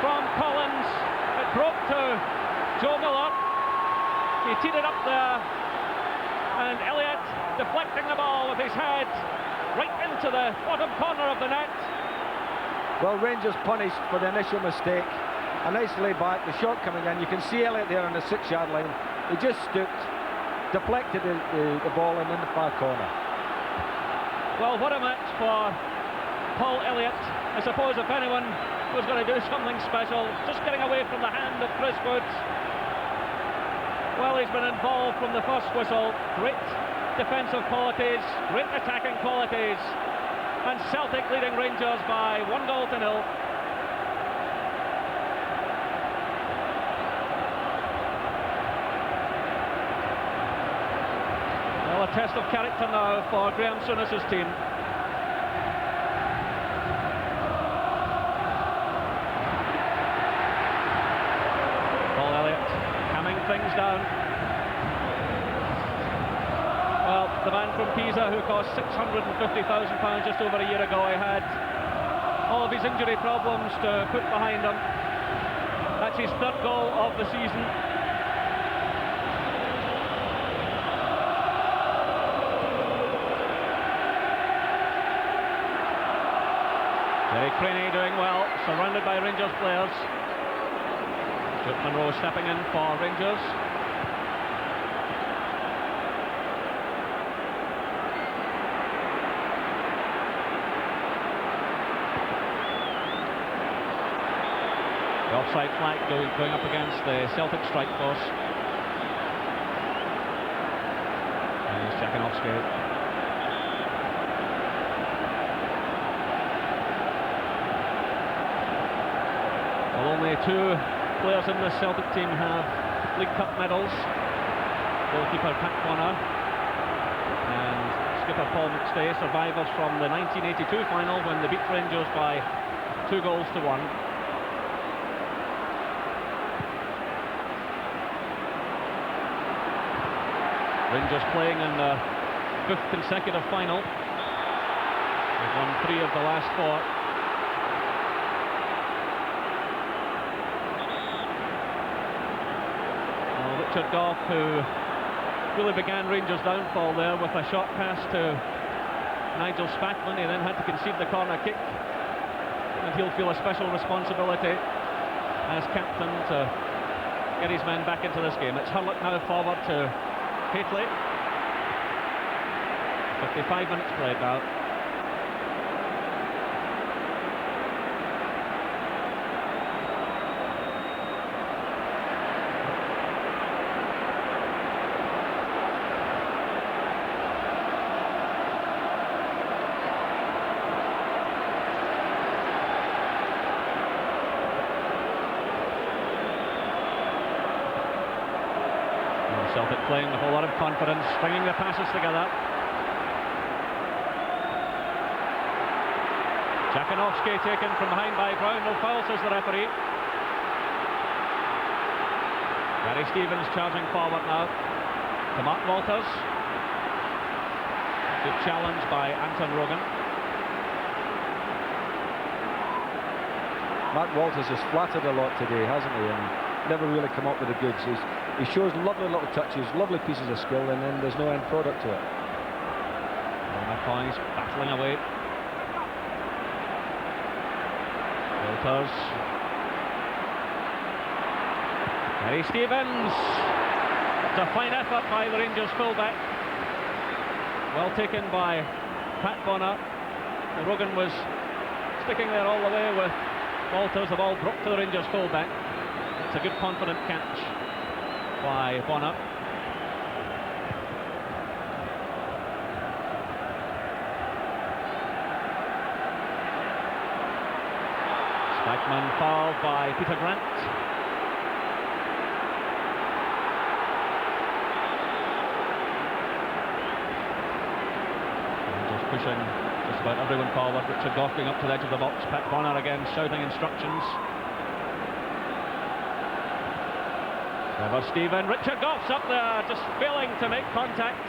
from Collins. It broke to Joe Miller. He teed it up there, and Elliott deflecting the ball with his head right into the bottom corner of the net. Well, Rangers punished for the initial mistake. A nice lay back, the shot coming in. You can see Elliott there on the 6-yard line. He just stooped, deflected the ball in the far corner. Well, what a match for Paul Elliott. I suppose if anyone was going to do something special, just getting away from the hand of Chris Woods. Well, he's been involved from the first whistle. Great defensive qualities, great attacking qualities, and Celtic leading Rangers by 1-0. Well, a test of character now for Graham Souness's team. Things down. Well, the man from Pisa who cost £650,000 just over a year ago, he had all of his injury problems to put behind him. That's his third goal of the season. Derek Craney doing well, surrounded by Rangers players. Stuart Monroe stepping in for Rangers. The offside flag going up against the Celtic strike force. And here's Jakanovski. Well, only two players in the Celtic team have League Cup medals. Goalkeeper Pat Bonner and skipper Paul McStay, survivors from the 1982 final when they beat Rangers by 2-1. Rangers playing in their 5th consecutive final. They've won 3 of the last 4. Richard Gough, who really began Rangers' downfall there with a short pass to Nigel Spackman. He then had to concede the corner kick, and he'll feel a special responsibility as captain to get his men back into this game. It's Hurlock now forward to Haitley. 55 minutes played now. Celtic playing with a lot of confidence, stringing the passes together. Jakanovski taken from behind by Brown. No foul, says the referee. Gary Stevens charging forward now to Mark Walters. Good challenge by Anton Rogan. Mark Walters has flattered a lot today, hasn't he? And never really come up with the goods. He shows lovely little touches, lovely pieces of skill, and then there's no end product to it. McCoy's battling away. Walters. Gary Stevens. It's a fine effort by the Rangers fullback. Well taken by Pat Bonner. Rogan was sticking there all the way with Walters. The ball dropped to the Rangers fullback. It's a good confident catch by Bonner. Spackman fouled by Peter Grant. And just pushing just about everyone forward. Richard Gough going up to the edge of the box. Pat Bonner again shouting instructions. Trevor Stephen, Richard Gough's up there, just failing to make contact.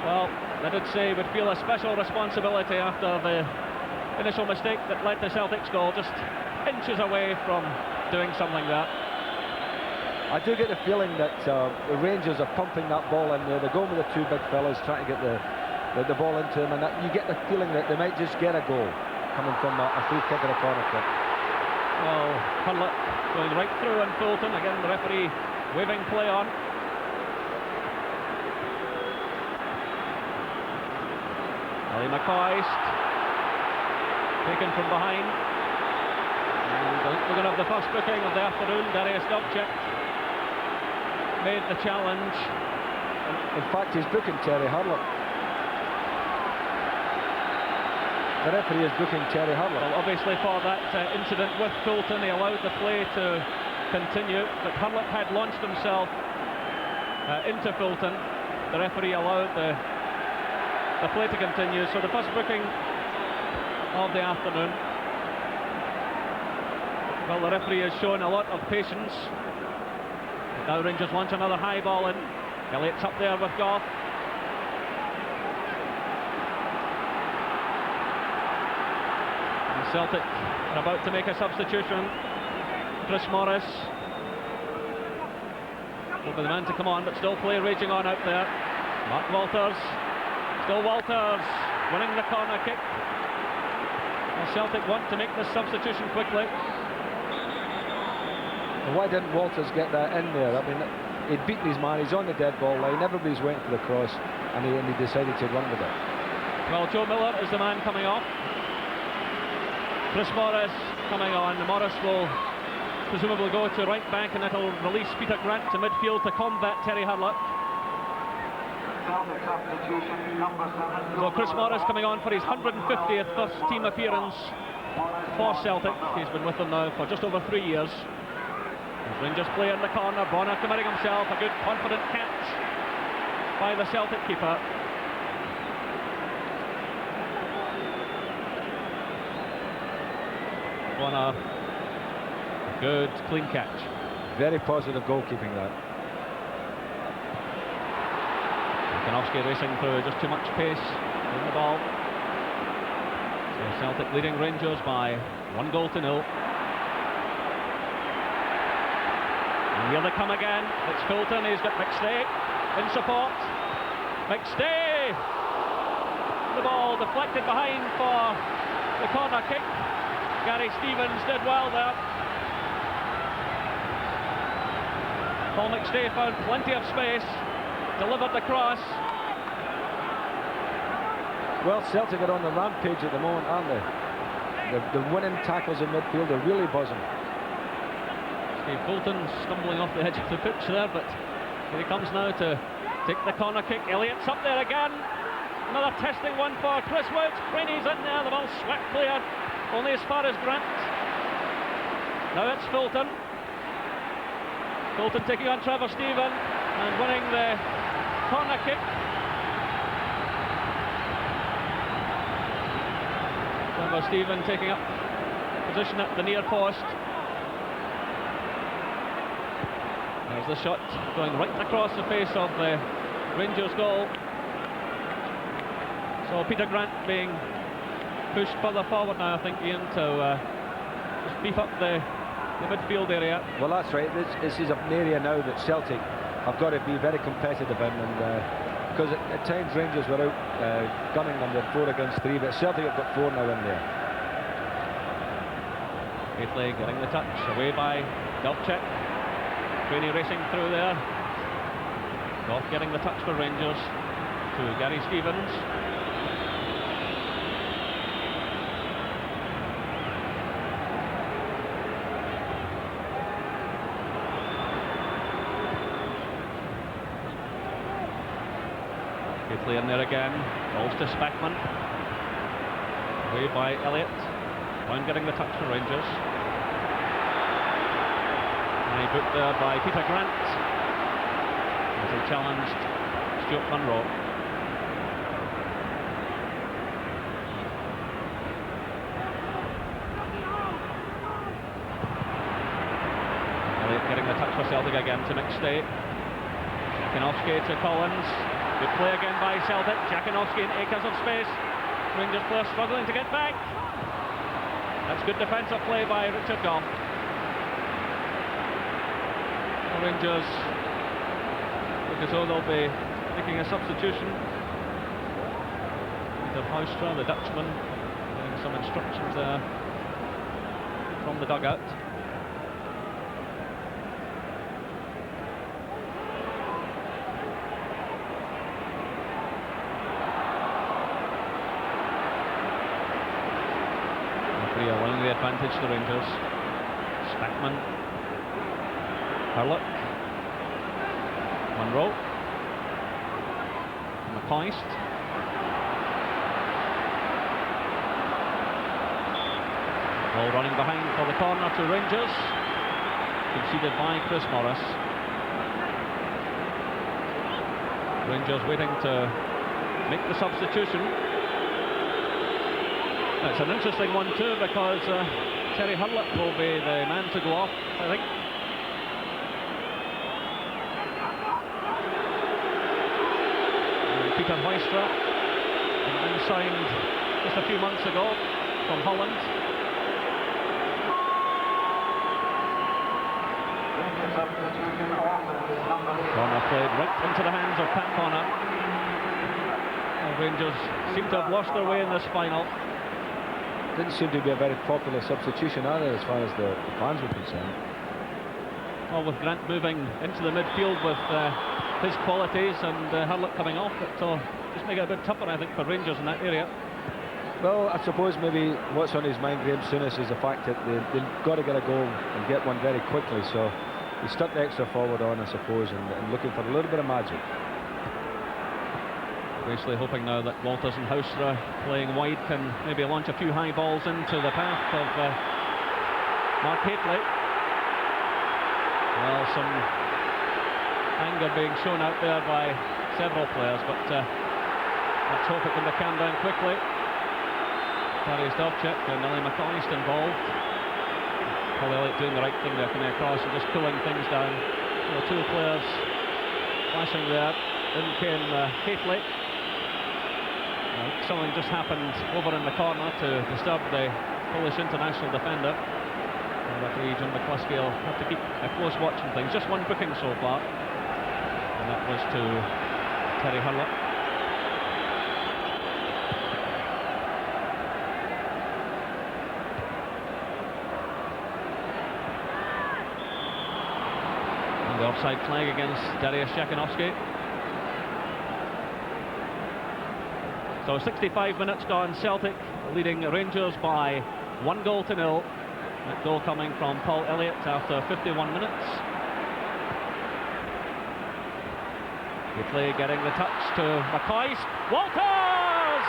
Well, I did say would feel a special responsibility after the initial mistake that led to Celtic's goal, just inches away from doing something there. I do get the feeling that the Rangers are pumping that ball in there. They're going with the two big fellas, trying to get the ball into them, and that you get the feeling that they might just get a goal coming from a free kick or a corner kick. Well, Hurlock going right through and Fulton. Again, the referee waving play on. Ali McCoist taken from behind. And we're going to have the first booking of the afternoon. Darius Dobchek made the challenge. In fact, he's booking Terry Hurlock. The referee is booking Terry Hurlock. Well, obviously for that incident with Fulton, he allowed the play to continue, but Hurlock had launched himself into Fulton. The referee allowed the play to continue. So the first booking of the afternoon. Well, the referee has shown a lot of patience. Now Rangers launch another high ball in. Elliott's up there with Gough. Celtic are about to make a substitution. Chris Morris will be the man to come on, but still play raging on out there. Mark Walters, still Walters. winning the corner kick. Well, Celtic want to make this substitution quickly. Well, why didn't Walters get that in there? I mean, he'd beaten his man, he's on the dead ball line, everybody's waiting for the cross, and he decided to run with it. Well, Joe Miller is the man coming off. Chris Morris coming on. Morris will presumably go to right back, and it'll release Peter Grant to midfield to combat Terry Hurlock. So Chris Morris coming on for his 150th first team appearance for Celtic. He's been with them now for just over 3 years. As Rangers play in the corner, Bonner committing himself, a good confident catch by the Celtic keeper. Bonner, good clean catch. Very positive goalkeeping that. Jankowski racing through, just too much pace in the ball. So Celtic leading Rangers by 1-0. And here they come again. It's Fulton, he's got McStay in support. McStay! The ball deflected behind for the corner kick. Gary Stevens did well there. Paul McStay found plenty of space, delivered the cross. Well, Celtic are on the rampage at the moment, aren't they? The winning tackles in midfield are really buzzing. Steve Fulton stumbling off the edge of the pitch there, but here he comes now to take the corner kick. Elliott's up there again. Another testing one for Chris Wood. Craney's in there, the ball swept clear, only as far as Grant. Now it's Fulton. Fulton taking on Trevor Steven and winning the corner kick. Trevor Steven taking up position at the near post. There's the shot going right across the face of the Rangers goal. So Peter Grant being pushed further forward now, I think, Ian, to just beef up the midfield area. Well, that's right. This is an area now that Celtic have got to be very competitive in, and because at times Rangers were out gunning them with 4 against 3, but Celtic have got 4 now in there. Gately getting the touch, away by Delpchek. Craney racing through there. Goff getting the touch for Rangers to Gary Stevens. Gately in there again. Balls to Spackman. Away by Elliott. Brown getting the touch for Rangers. Booked there by Peter Grant as he challenged Stuart Munro. Elliott getting the touch for Celtic again to McStay. Jankowski to Collins. Good play again by Celtic. Jankowski in acres of space. Rangers player struggling to get back. That's good defensive play by Richard Goff. Rangers look as though they'll be making a substitution. Peter Houstra, the Dutchman, getting some instructions there from the dugout. Referee allowing the advantage to Rangers. Spackman. Hurlock, Munro, McCoist, all running behind for the corner to Rangers, conceded by Chris Morris. Rangers waiting to make the substitution. It's an interesting one too, because Terry Hurlock will be the man to go off, I think. Peter Hoistra, signed just a few months ago from Holland. Corner played right into the hands of Pat Bonner. Rangers seem to have lost their way in this final. Didn't seem to be a very popular substitution either as far as the fans were concerned. Well, with Grant moving into the midfield with his qualities and Hurlett coming off, it'll just make it a bit tougher, I think, for Rangers in that area. Well, I suppose maybe what's on his mind, Graham Souness, is the fact that they've got to get a goal and get one very quickly. So he stuck the extra forward on, I suppose, and looking for a little bit of magic. Basically hoping now that Walters and Housra playing wide can maybe launch a few high balls into the path of Mark Hateley. Well, some anger being shown out there by several players, but let's hope it can be calmed down quickly. Darius Dovcik and Ellie McCoist involved. Paul Elliott doing the right thing there, coming across and just cooling things down. The two players flashing there. In came Hateley. Something just happened over in the corner to disturb the Polish international defender. Referee John McCluskey will have to keep a close watch on things. Just one booking so far, and that was to Terry Hurlett. And the offside flag against Dariusz Jakinovski. So 65 minutes gone, Celtic leading Rangers by 1-0. That goal coming from Paul Elliott after 51 minutes. Hateley getting the touch to McCoist. Walters!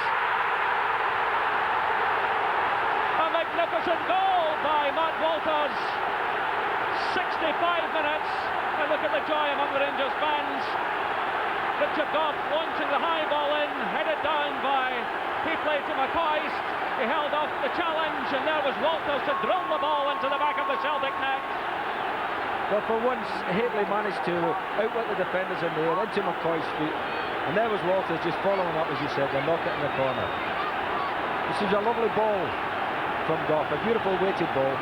A magnificent goal by Matt Walters. 65 minutes, and look at the joy among the Rangers fans. Richard Gough launching the high ball in, headed down by Hateley to McCoist. He held off the challenge, and there was Walters to drill the ball into the back of the Celtic net. Well, for once, Hateley managed to outwit the defenders in there, into McCoist's feet, and there was Walters just following up, as you said, and knocked it in the corner. This is a lovely ball from Gough, a beautiful weighted ball.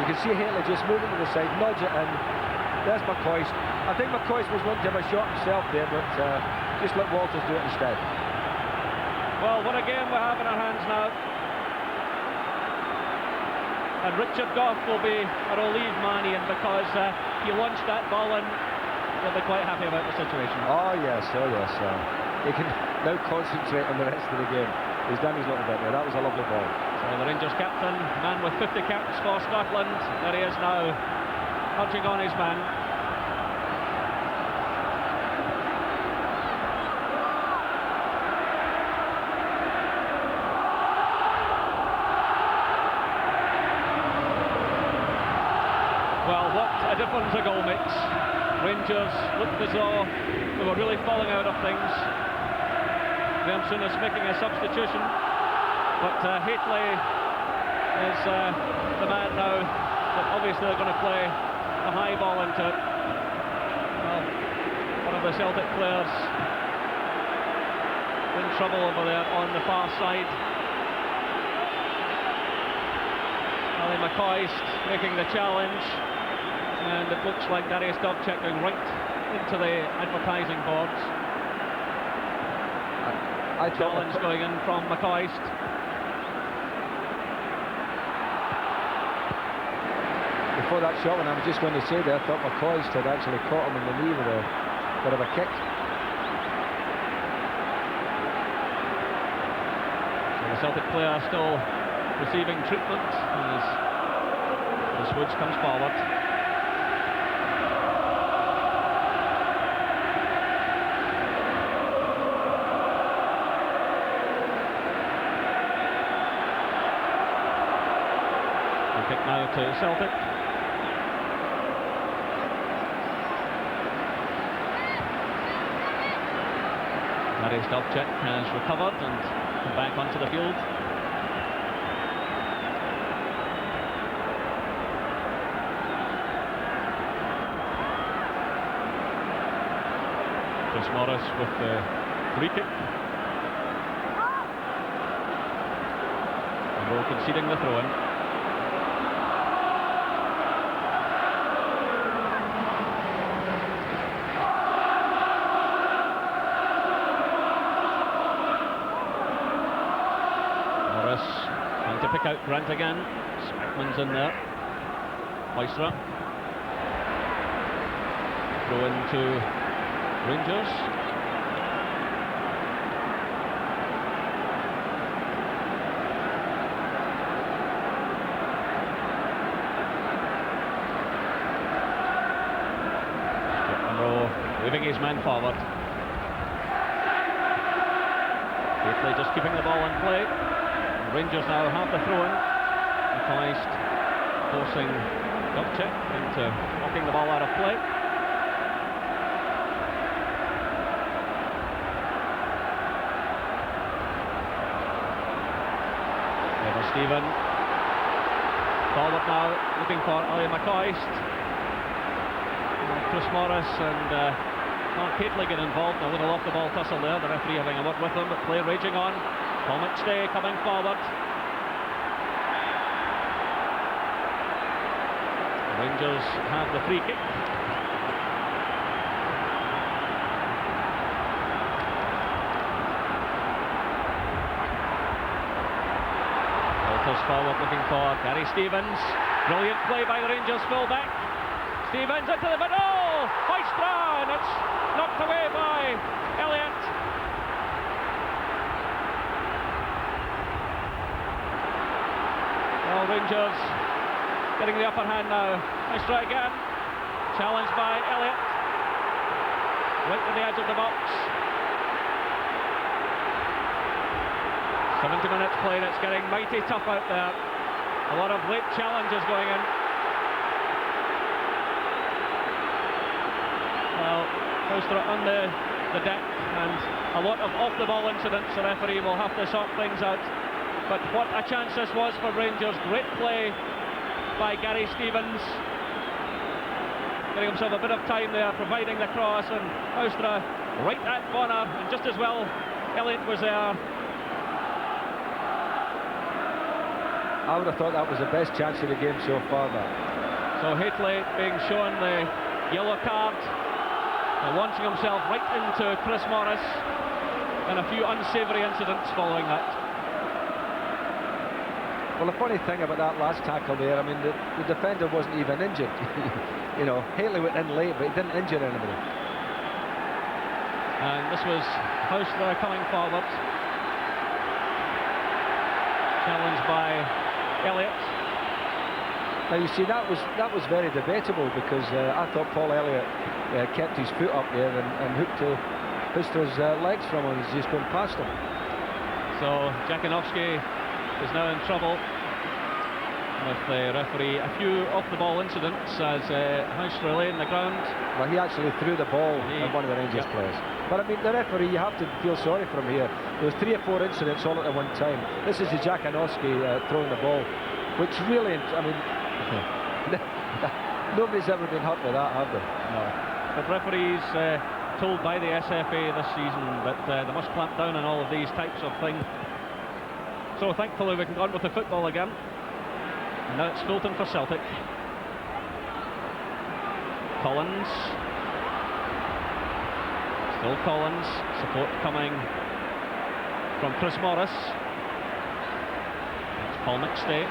You can see Hateley just moving to the side, nudge it in. There's McCoist. I think McCoist was going to have a shot himself there, but just let Walters do it instead. Well, what a game we have in our hands now. And Richard Gough will be a relieved man, Ian, because he launched that ball and he'll be quite happy about the situation. Oh yes. He can now concentrate on the rest of the game. He's done his little bit there. That was a lovely ball. So the Rangers captain, man with 50 caps for Scotland, there he is now, urging on his man. Well, what a difference a goal makes. Rangers looked as though they were really falling out of things. Graham Souness making a substitution, but Hateley is the man now that obviously they're going to play a high ball into it. Well, one of the Celtic players in trouble over there on the far side. Ali McCoist making the challenge, and it looks like Darius Dovcik going right into the advertising boards. Challenge going in from McCoist. Before that shot, when I was just going to say that, I thought McCoist had actually caught him in the knee with a bit of a kick. So the Celtic player still receiving treatment as Woods comes forward. Kick now to Celtic. Darius Dovcik has recovered and come back onto the field. Chris Morris with the free kick. And Rowe conceding the throw-in. Morris trying to pick out Grant again. Speckman's in there. Hoystra. Throw into Rangers. Moving his men forward. Gately just keeping the ball in play. And Rangers now have the throw-in. McCoist forcing Dubček into knocking the ball out of play. Stephen forward now, looking for Ali McCoist. Chris Morris and Mark Gately get involved. A little off the ball tussle there, the referee having a word with them, but play raging on. Paul McStay coming forward. The Rangers have the free kick. Walters forward looking for Gary Stevens. Brilliant play by the Rangers fullback. Stevens into the middle. Oh, Hoystra, and it's knocked away by Elliott. Well, Rangers getting the upper hand now. Hoystra again, challenged by Elliott. Right to the edge of the box. 70 minutes played, it's getting mighty tough out there. A lot of late challenges going in. Well, Hoystra on the deck, and a lot of off-the-ball incidents. The referee will have to sort things out. But what a chance this was for Rangers. Great play by Gary Stevens. Getting himself a bit of time there, providing the cross, and Hoystra right at Bonner, and just as well Elliott was there. I would have thought that was the best chance of the game so far. So Gately being shown the yellow card, launching himself right into Chris Morris, and a few unsavoury incidents following that. Well, the funny thing about that last tackle there, I mean, the defender wasn't even injured. You know, Gately went in late, but he didn't injure anybody. And this was Hoystra coming forward, challenged by Elliott. Now you see, that was very debatable, because I thought Paul Elliott kept his foot up there and hooked Huystra's legs from him as he's going past him. So Jakinovski is now in trouble with the referee. A few off-the-ball incidents as Hoystra lay in the ground. Well, he actually threw the ball at one of the Rangers players. But I mean, the referee, you have to feel sorry for him here. There was 3 or 4 incidents all at one time. This is the Jakinovski throwing the ball, which really, I mean, nobody's ever been hurt with that, have they? No. But referees told by the SFA this season that they must clamp down on all of these types of things. So thankfully we can go on with the football again. And now it's Fulton for Celtic. Collins. Still Collins. Support coming from Chris Morris. That's Paul McStay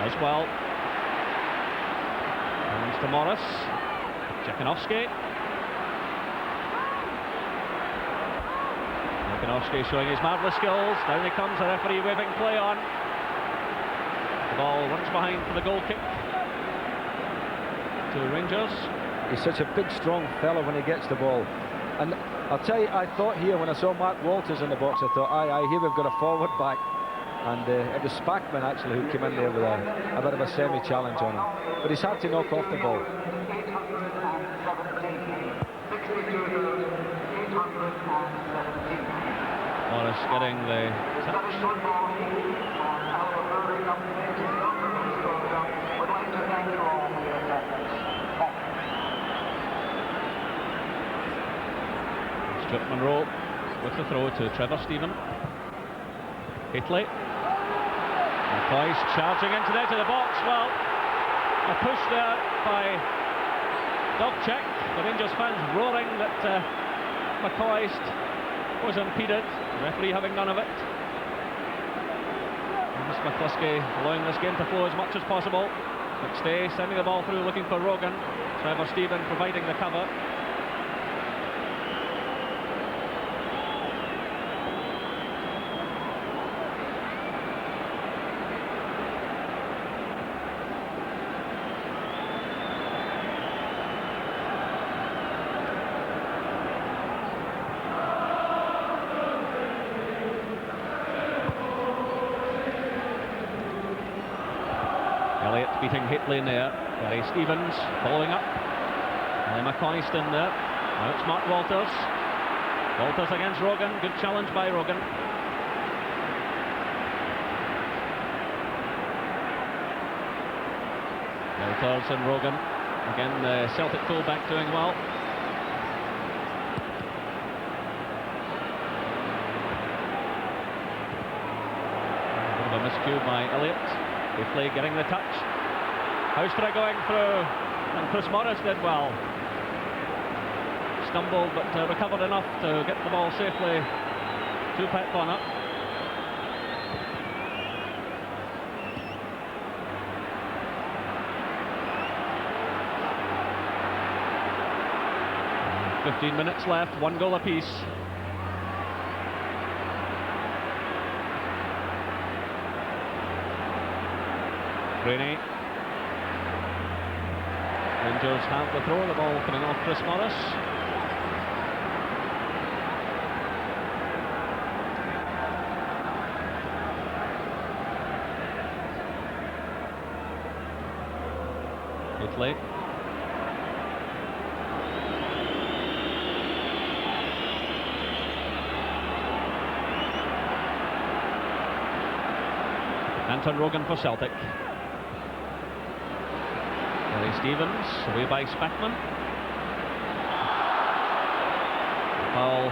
as well. Comes to Morris. Jakinovski. Jakinovski showing his marvellous skills. Down he comes, the referee waving play on. The ball runs behind for the goal kick to Rangers. He's such a big, strong fellow when he gets the ball. And I'll tell you, I thought here when I saw Mark Walters in the box, I thought, aye, here we've got a forward back. And it was Speckman actually who came in there with a bit of a semi-challenge on him. But he's had to knock off the ball. Morris getting the touch. Stuart Monroe with the throw to Trevor Stephen. Gately. McCoist charging into the edge of the box. Well, a push there by Dubček. The Rangers fans roaring that McCoist was impeded. The referee having none of it. McCluskey allowing this game to flow as much as possible. McStay sending the ball through, looking for Rogan. Trevor Stephen providing the cover. Elliott beating Hitley in there. Gary Stevens following up. Ali McCoist in there. Now it's Mark Walters. Walters against Rogan. Good challenge by Rogan. Walters and Rogan. Again, the Celtic fullback doing well. A bit of a miscue by Elliott. Hitley getting the touch. Houstra going through, and Chris Morris did well. Stumbled but recovered enough to get the ball safely to Pat Bonner. And 15 minutes left, 1 goal apiece. Rainey. Rangers have the throw, the ball coming off Chris Morris. Hitley. Anton Rogan for Celtic. Gary Stevens, away by Spackman. Foul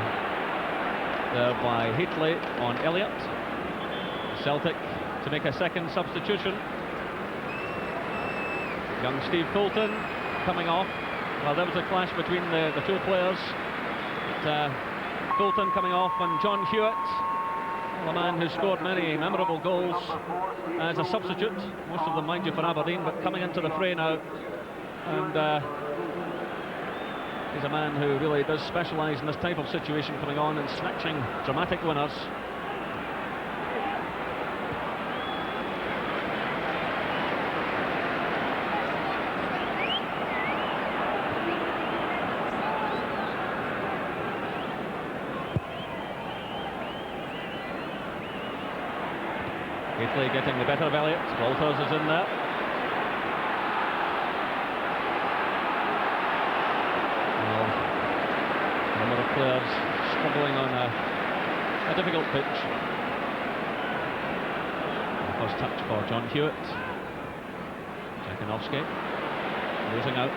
there by Hitley on Elliott. Celtic to make a second substitution. Young Steve Fulton coming off. Well, there was a clash between the two players. But, Fulton coming off and John Hewitt, the man who scored many memorable goals as a substitute, most of them, mind you, for Aberdeen, but coming into the fray now. And he's a man who really does specialise in this type of situation, coming on and snatching dramatic winners. Hitley getting the better of Elliott. Walters is in there. Well, a number of players struggling on a difficult pitch. First touch for John Hewitt. Jakunovski losing out.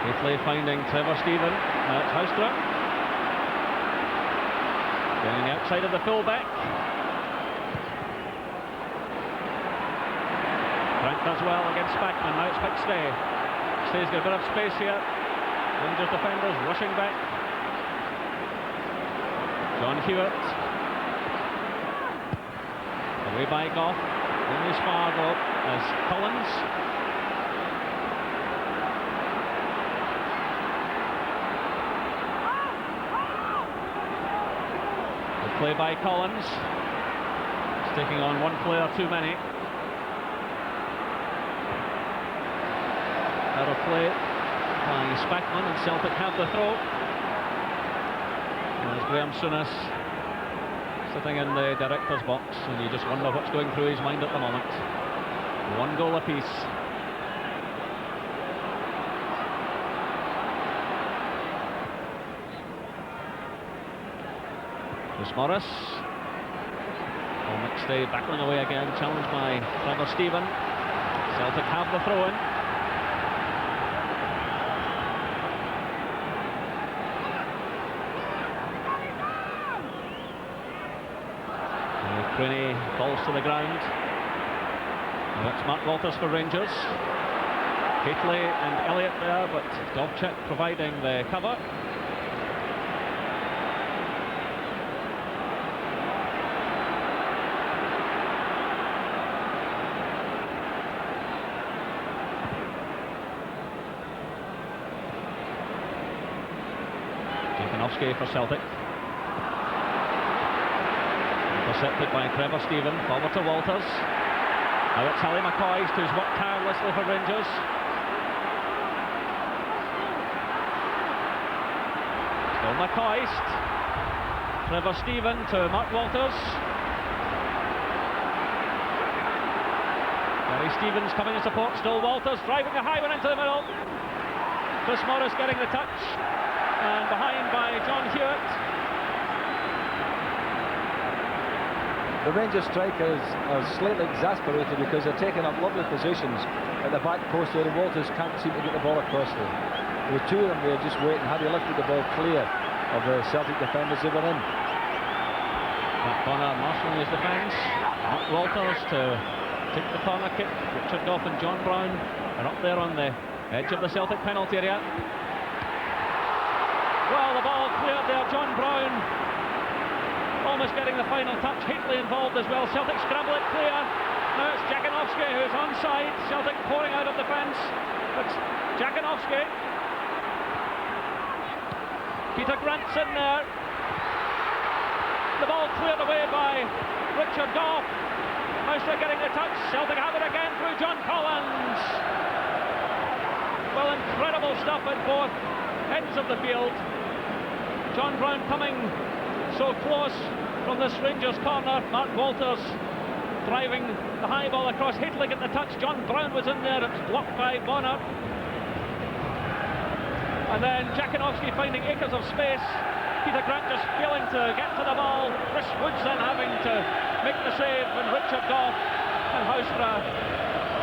Hitley finding Trevor Stephen. Now it's Houstra. Getting outside of the full-back. Frank does well against Spackman. Now it's McStay. McStay's got a bit of space here. Rangers defenders rushing back. John Hewitt. Away by Goff. Only as far though as Collins. Play by Collins. He's taking on one player too many. Out of play by Spackman, and Celtic have the throw. And there's Graham Souness sitting in the director's box, and you just wonder what's going through his mind at the moment. 1 goal apiece. Chris Morris. McStay battling away again, challenged by Trevor Stephen. Celtic have the throw-in. Craney falls to the ground. Now it's Mark Walters for Rangers. Haitley and Elliott there, but Dovchik providing the cover. For Celtic. Intercepted by Trevor Stephen, forward to Walters. Now it's Ally McCoist, who's worked tirelessly for Rangers. Still McCoist. Trevor Stephen to Mark Walters. Gary Stevens coming in support, still Walters driving a high one into the middle. Chris Morris getting the touch. And behind by John Hewitt. The Rangers strikers are slightly exasperated because they're taking up lovely positions at the back post where the Walters can't seem to get the ball across there. There were two of them there just waiting. Had he lifted the ball clear of the Celtic defenders, they were in. Connor marshalling his defence. Mark Walters to take the corner kick. Richard Goff and John Brown are up there on the edge of the Celtic penalty area. Well, the ball cleared there, John Brown almost getting the final touch. Haitley involved as well. Celtic scramble it clear. Now it's Jakanovski who's onside. Celtic pouring out of defence. It's Jakanovski. Peter Grant's in there. The ball cleared away by Richard Goff. Meister getting the touch. Celtic have it again through John Collins. Well, incredible stuff at both ends of the field. John Brown coming so close from this Rangers corner. Mark Walters driving the high ball across. Haitley get the touch. John Brown was in there. It's blocked by Bonner. And then Jakanovski finding acres of space. Peter Grant just failing to get to the ball. Chris Woods then having to make the save, and Richard Goff and Houstra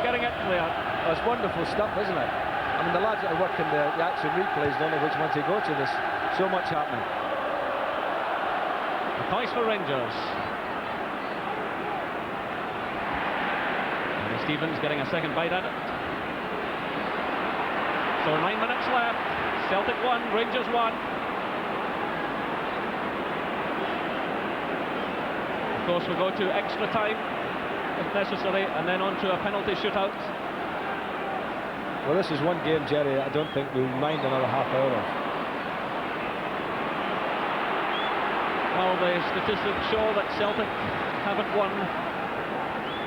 getting it clear. That's wonderful stuff, isn't it? I mean, the lads that are working the action replays don't know which one to go to. There's so much happening. McCoist for Rangers. And Stevens getting a second bite at it. So 9 minutes left. Celtic 1, Rangers 1. Of course, we go to extra time if necessary, and then on to a penalty shootout. Well, this is one game, Jerry, I don't think we'll mind another half hour of. Well, the statistics show that Celtic haven't won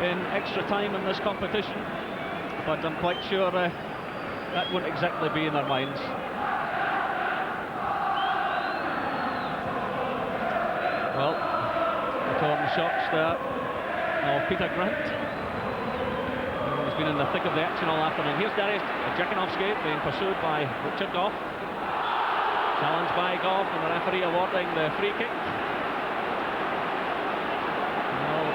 in extra time in this competition, but I'm quite sure that wouldn't exactly be in their minds. Well, the torn shots there of Peter Grant. He's been in the thick of the action all afternoon. Here's Darius Jakanovski being pursued by Richard Goff. Challenged by Goff, and the referee awarding the free kick. Well,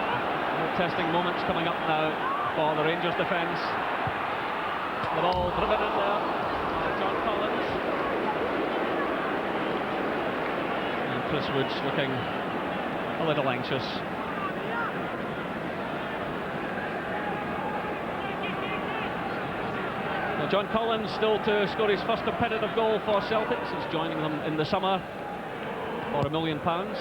no testing moments coming up now for the Rangers defence. The ball driven in there by John Collins. And Chris Woods looking a little anxious. John Collins still to score his first competitive goal for Celtic since joining them in the summer for £1 million. Chris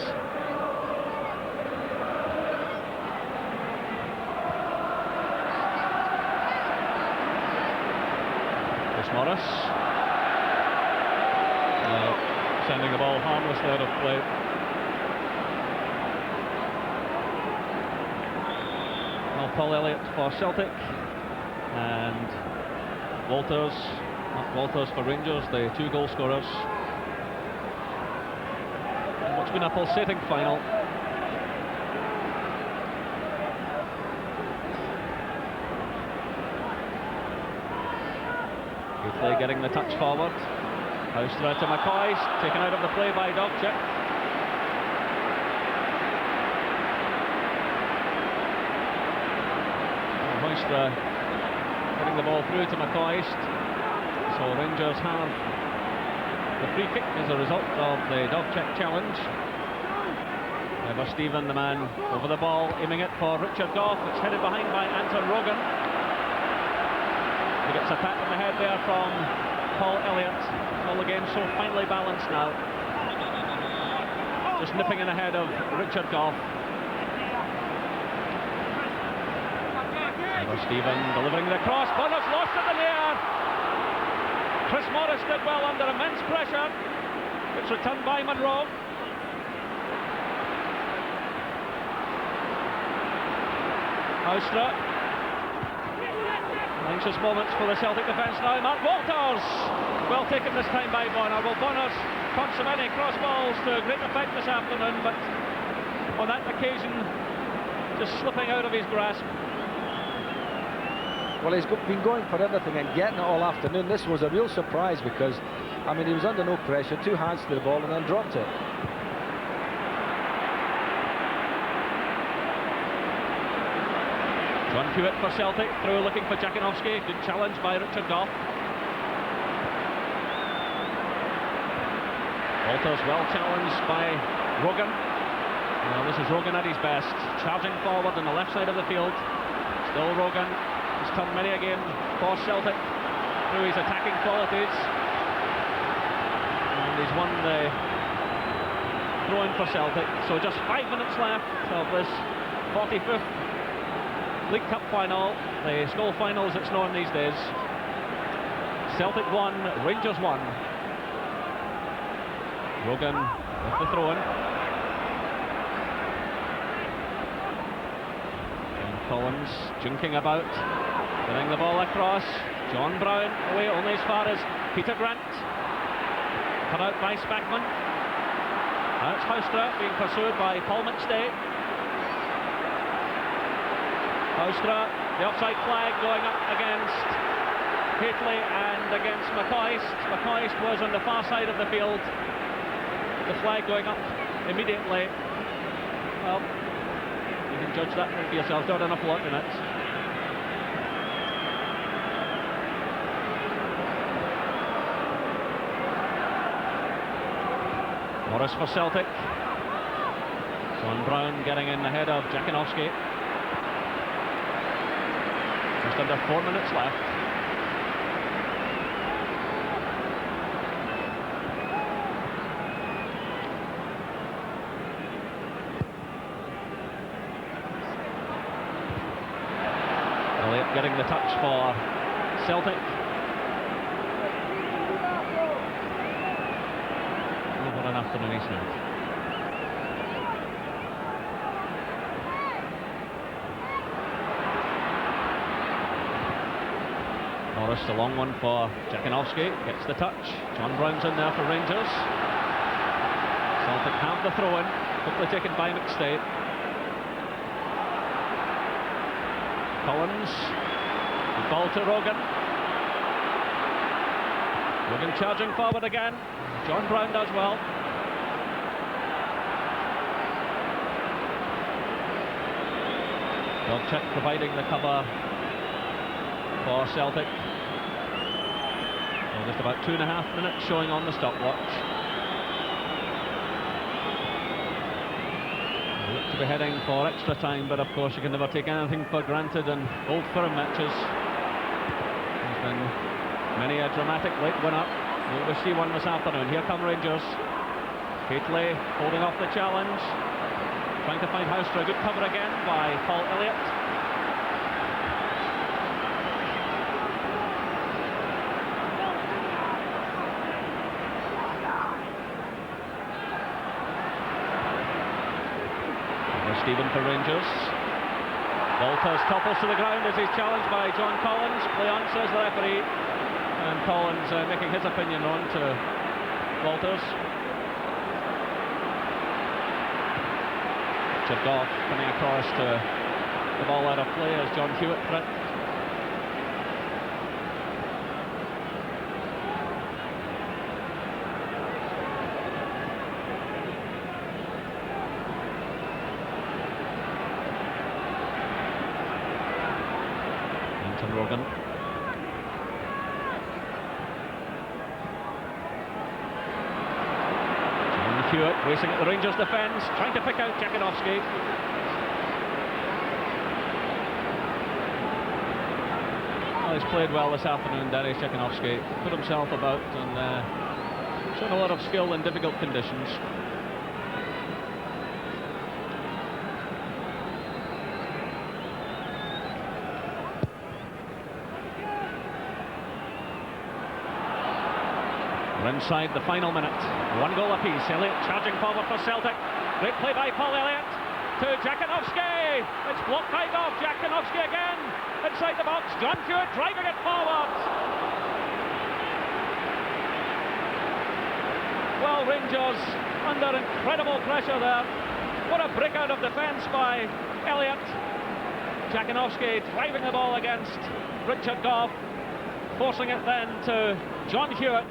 Morris sending the ball harmlessly out of play. Well, Paul Elliott for Celtic and Walters, Mark Walters for Rangers, the two goal scorers. And what's been a pulsating final. Haitley getting the touch forward. Houstra to McCoist, taken out of the play by Dovchik. Houstra getting the ball through to McCoist. So Rangers have the free kick as a result of the Dovchik challenge. Ever Stephen, the man over the ball, aiming it for Richard Gough. It's headed behind by Anton Rogan. He gets a pat on the head there from Paul Elliott. All the game so finely balanced now. Just nipping in ahead of Richard Gough. Ever Stephen delivering the cross. Bonus lost it in the air. Chris Morris did well under immense pressure. It's returned by Monroe. Haustra. Anxious moments for the Celtic defence now. Mark Walters. Well taken this time by Bonner. Well, Bonner's caught so many cross balls to great effect this afternoon, but on that occasion, just slipping out of his grasp. Well, he's been going for everything and getting it all afternoon. This was a real surprise because, I mean, he was under no pressure, two hands to the ball and then dropped it. John Hewitt for Celtic, through looking for Jakinovski. Good challenge by Richard Gough. Walters well challenged by Rogan. Well, this is Rogan at his best, charging forward on the left side of the field. Still Rogan. He's turned many a game for Celtic through his attacking qualities. And he's won the throw-in for Celtic. So just 5 minutes left of this 45th League Cup final, the Skull final as it's known these days. Celtic 1, Rangers 1. Rogan with the throw-in. John Collins jinking about, getting the ball across. John Brown away only as far as Peter Grant. Cut out by Spackman. That's Haustra being pursued by Paul McStay. Haustra, the offside flag going up against Haitley and against McCoist. McCoist was on the far side of the field. The flag going up immediately. Well, you can judge that for yourself. Don't enough luck in it. Morris for Celtic. John Brown getting in ahead of Jakinovski. Just under 4 minutes left. Elliott getting the touch for Celtic. Oh, what an afternoon he's had. Morris, the long one for Jakinovski, gets the touch. John Brown's in there for Rangers. Celtic have the throw-in, quickly taken by McStay. Collins, the ball to Rogan. Rogan charging forward again. John Brown does well. Dovchik providing the cover for Celtic. Well, just about 2.5 minutes showing on the stopwatch. We look to be heading for extra time, but of course you can never take anything for granted in Old Firm matches. There's been many a dramatic late winner. Will we see one this afternoon? Here come Rangers. Haitley holding off the challenge, trying to find Haustra. Good cover again by Paul Elliott. Stephen for Rangers. Walters topples to the ground as he's challenged by John Collins. Play on, says the referee. And Collins making his opinion known to Walters. Richard Gough coming across to the ball out of play as John Hewitt for it. Rogan. John Hewitt racing at the Rangers defence, trying to pick out Jackanoffski. Well, he's played well this afternoon, Dariusz Jackanoffski. Put himself about and shown a lot of skill in difficult conditions. We're inside the final minute. 1 goal apiece. Elliott charging forward for Celtic. Great play by Paul Elliott to Jackanoffski. It's blocked by Goff. Jackanoffski again inside the box. John Hewitt driving it forward. Well, Rangers under incredible pressure there. What a breakout of defence by Elliott. Jackanoffski driving the ball against Richard Goff, forcing it then to John Hewitt.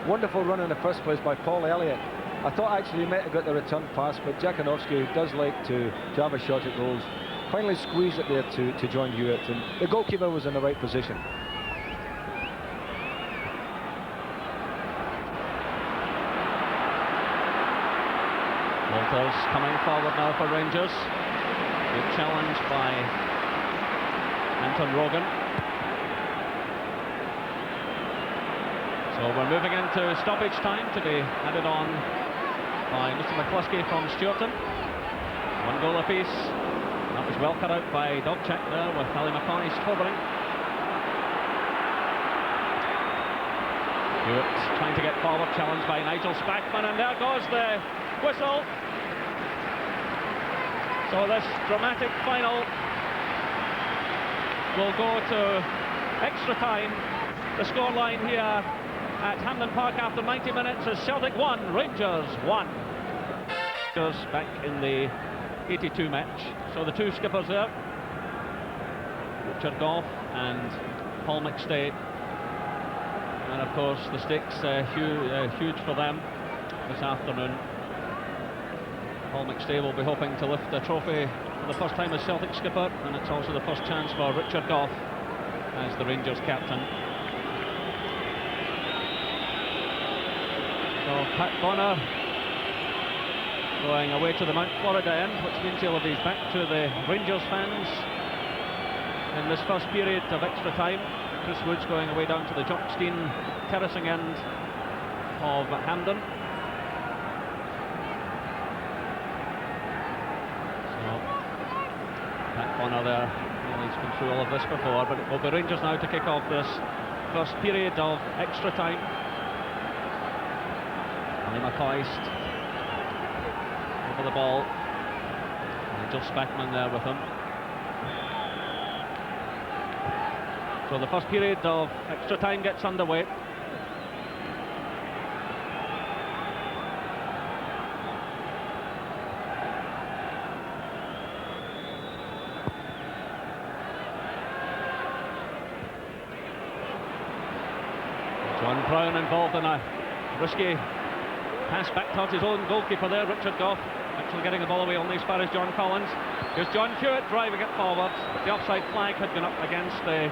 Wonderful run in the first place by Paul Elliott. I thought actually he might have got the return pass, but Jackanoffski does like to have a shot at goals. Finally squeezed it there to John Hewitt, and the goalkeeper was in the right position. Walters coming forward now for Rangers. Good challenge by Anton Rogan. So we're moving into stoppage time to be added on by Mr. McCluskey from Stewarton. 1 goal apiece. That was well cut out by Dobchak there with Ali McCoy hovering. Hewitt trying to get forward, challenged by Nigel Spackman, and there goes the whistle. So this dramatic final will go to extra time. The scoreline here at Hampden Park after 90 minutes is Celtic 1, Rangers 1. Rangers back in the 82 match. So the two skippers there, Richard Goff and Paul McStay. And of course the stakes huge for them this afternoon. Paul McStay will be hoping to lift the trophy for the first time as Celtic skipper, and it's also the first chance for Richard Goff as the Rangers captain. So Pat Bonner going away to the Mount Florida end, which means he'll be back to the Rangers fans in this first period of extra time. Chris Woods going away down to the Jockstein terracing end of Hampden. So Pat Bonner there, well, he's been through all of this before, but it will be Rangers now to kick off this first period of extra time. Ali McCoist over the ball, Nigel Spackman there with him. So the first period of extra time gets underway. John Brown involved in a risky pass back towards his own goalkeeper there, Richard Goff, actually getting the ball away only as far as John Collins. Here's John Hewitt driving it forward. The offside flag had gone up against the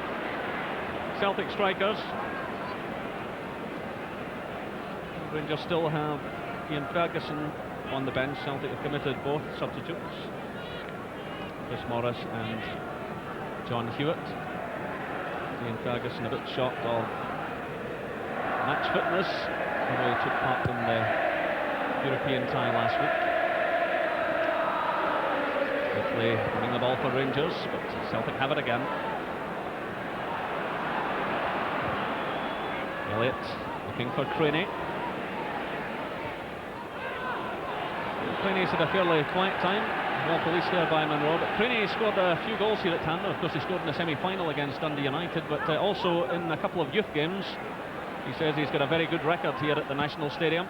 Celtic strikers. Rangers still have Ian Ferguson on the bench. Celtic have committed both substitutes, Chris Morris and John Hewitt. Ian Ferguson a bit short of match fitness, although he took part in the European tie last week. Quickly winning the ball for Rangers, but Celtic have it again. Elliott looking for Craney. Craney's had a fairly quiet time, well policed there by Monroe, but Craney scored a few goals here at Hampden. Of course he scored in the semi-final against Dundee United, but also in a couple of youth games. He says he's got a very good record here at the National Stadium.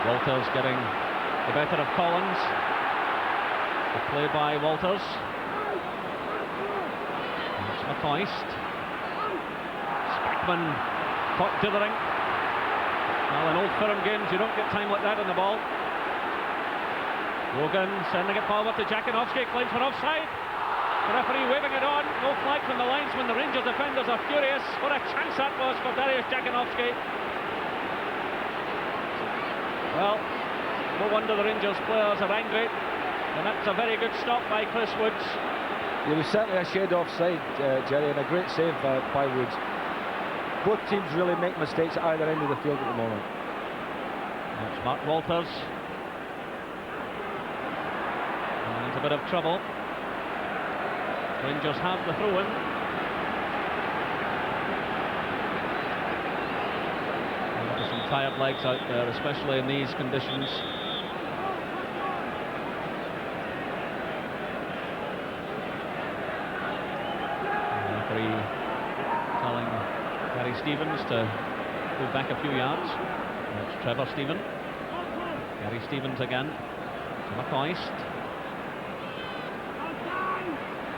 Walters getting the better of Collins. The play by Walters. It's McCoist. Spackman caught dithering. Well, in old firm games you don't get time like that on the ball. Rogan sending it forward to Jackanoffski, claims for offside. The referee waving it on. No flag from the linesman. The Rangers defenders are furious. What a chance that was for Dariusz Jaganowski. Well, no wonder the Rangers players are angry. And that's a very good stop by Chris Woods. He was certainly a shade offside, Jerry, and a great save by Woods. Both teams really make mistakes at either end of the field at the moment. That's Mark Walters. And into a bit of trouble. Rangers have the throw-in. There's some tired legs out there, especially in these conditions. The referee telling Gary Stevens to move back a few yards. That's Trevor Stephen. Gary Stevens again to McCoist.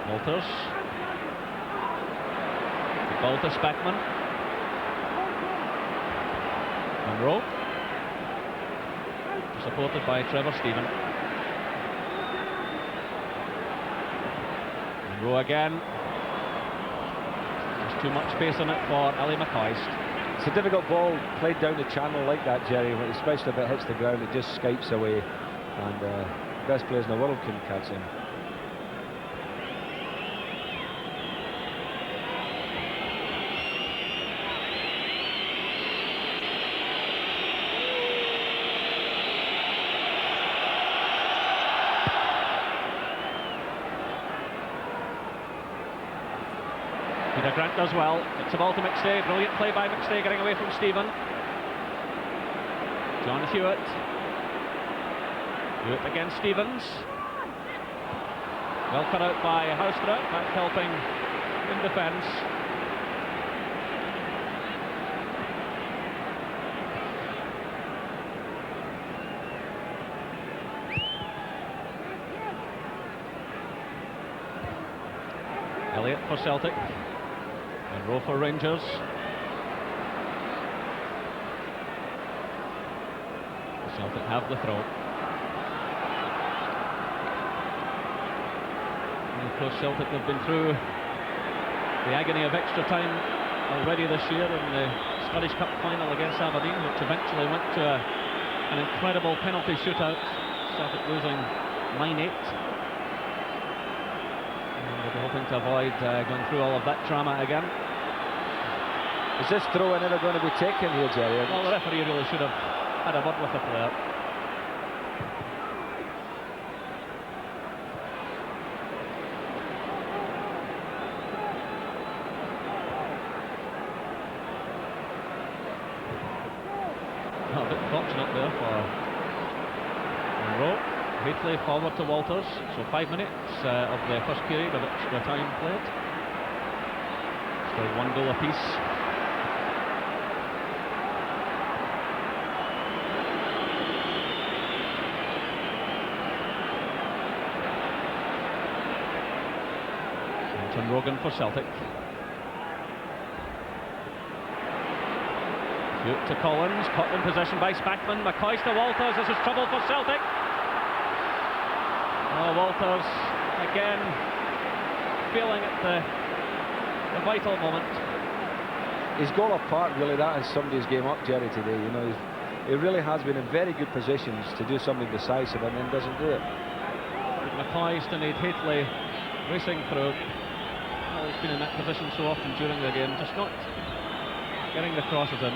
Walters. The ball to Speckman. Monroe. Supported by Trevor Stephen. Monroe again. There's too much space in it for Ali McCoist. It's a difficult ball played down the channel like that, Jerry, especially if it hits the ground. It just scapes away, and best players in the world couldn't catch him. Peter Grant does well. It's a ball to McStay. Brilliant play by McStay, getting away from Stephen. John Hewitt. Hewitt against Stevens. Well cut out by Houstra, back helping in defence. Elliott for Celtic. Monroe for Rangers. Celtic have the throw. And of course Celtic have been through the agony of extra time already this year in the Scottish Cup final against Aberdeen, which eventually went to an incredible penalty shootout. Celtic losing 9-8. Hoping to avoid going through all of that drama again. Is this throw-in ever going to be taken here, Jerry? Well, the referee really should have had a word with the player. Well, a bit fortunate there for Monroe. Waitley forward to Walters, so 5 minutes of the first period of extra time played. Still 1 goal apiece. Anton Rogan for Celtic. Hewitt to Collins, caught in possession by Spackman. McCoist to Walters, this is trouble for Celtic. Oh, Walters again failing at the vital moment. He's got apart, really. That has somebody's game up, Jerry, today. You know, he really has been in very good positions to do something decisive and then doesn't do it. McCoist and Hately racing through. Well, he's been in that position so often during the game, just not getting the crosses in.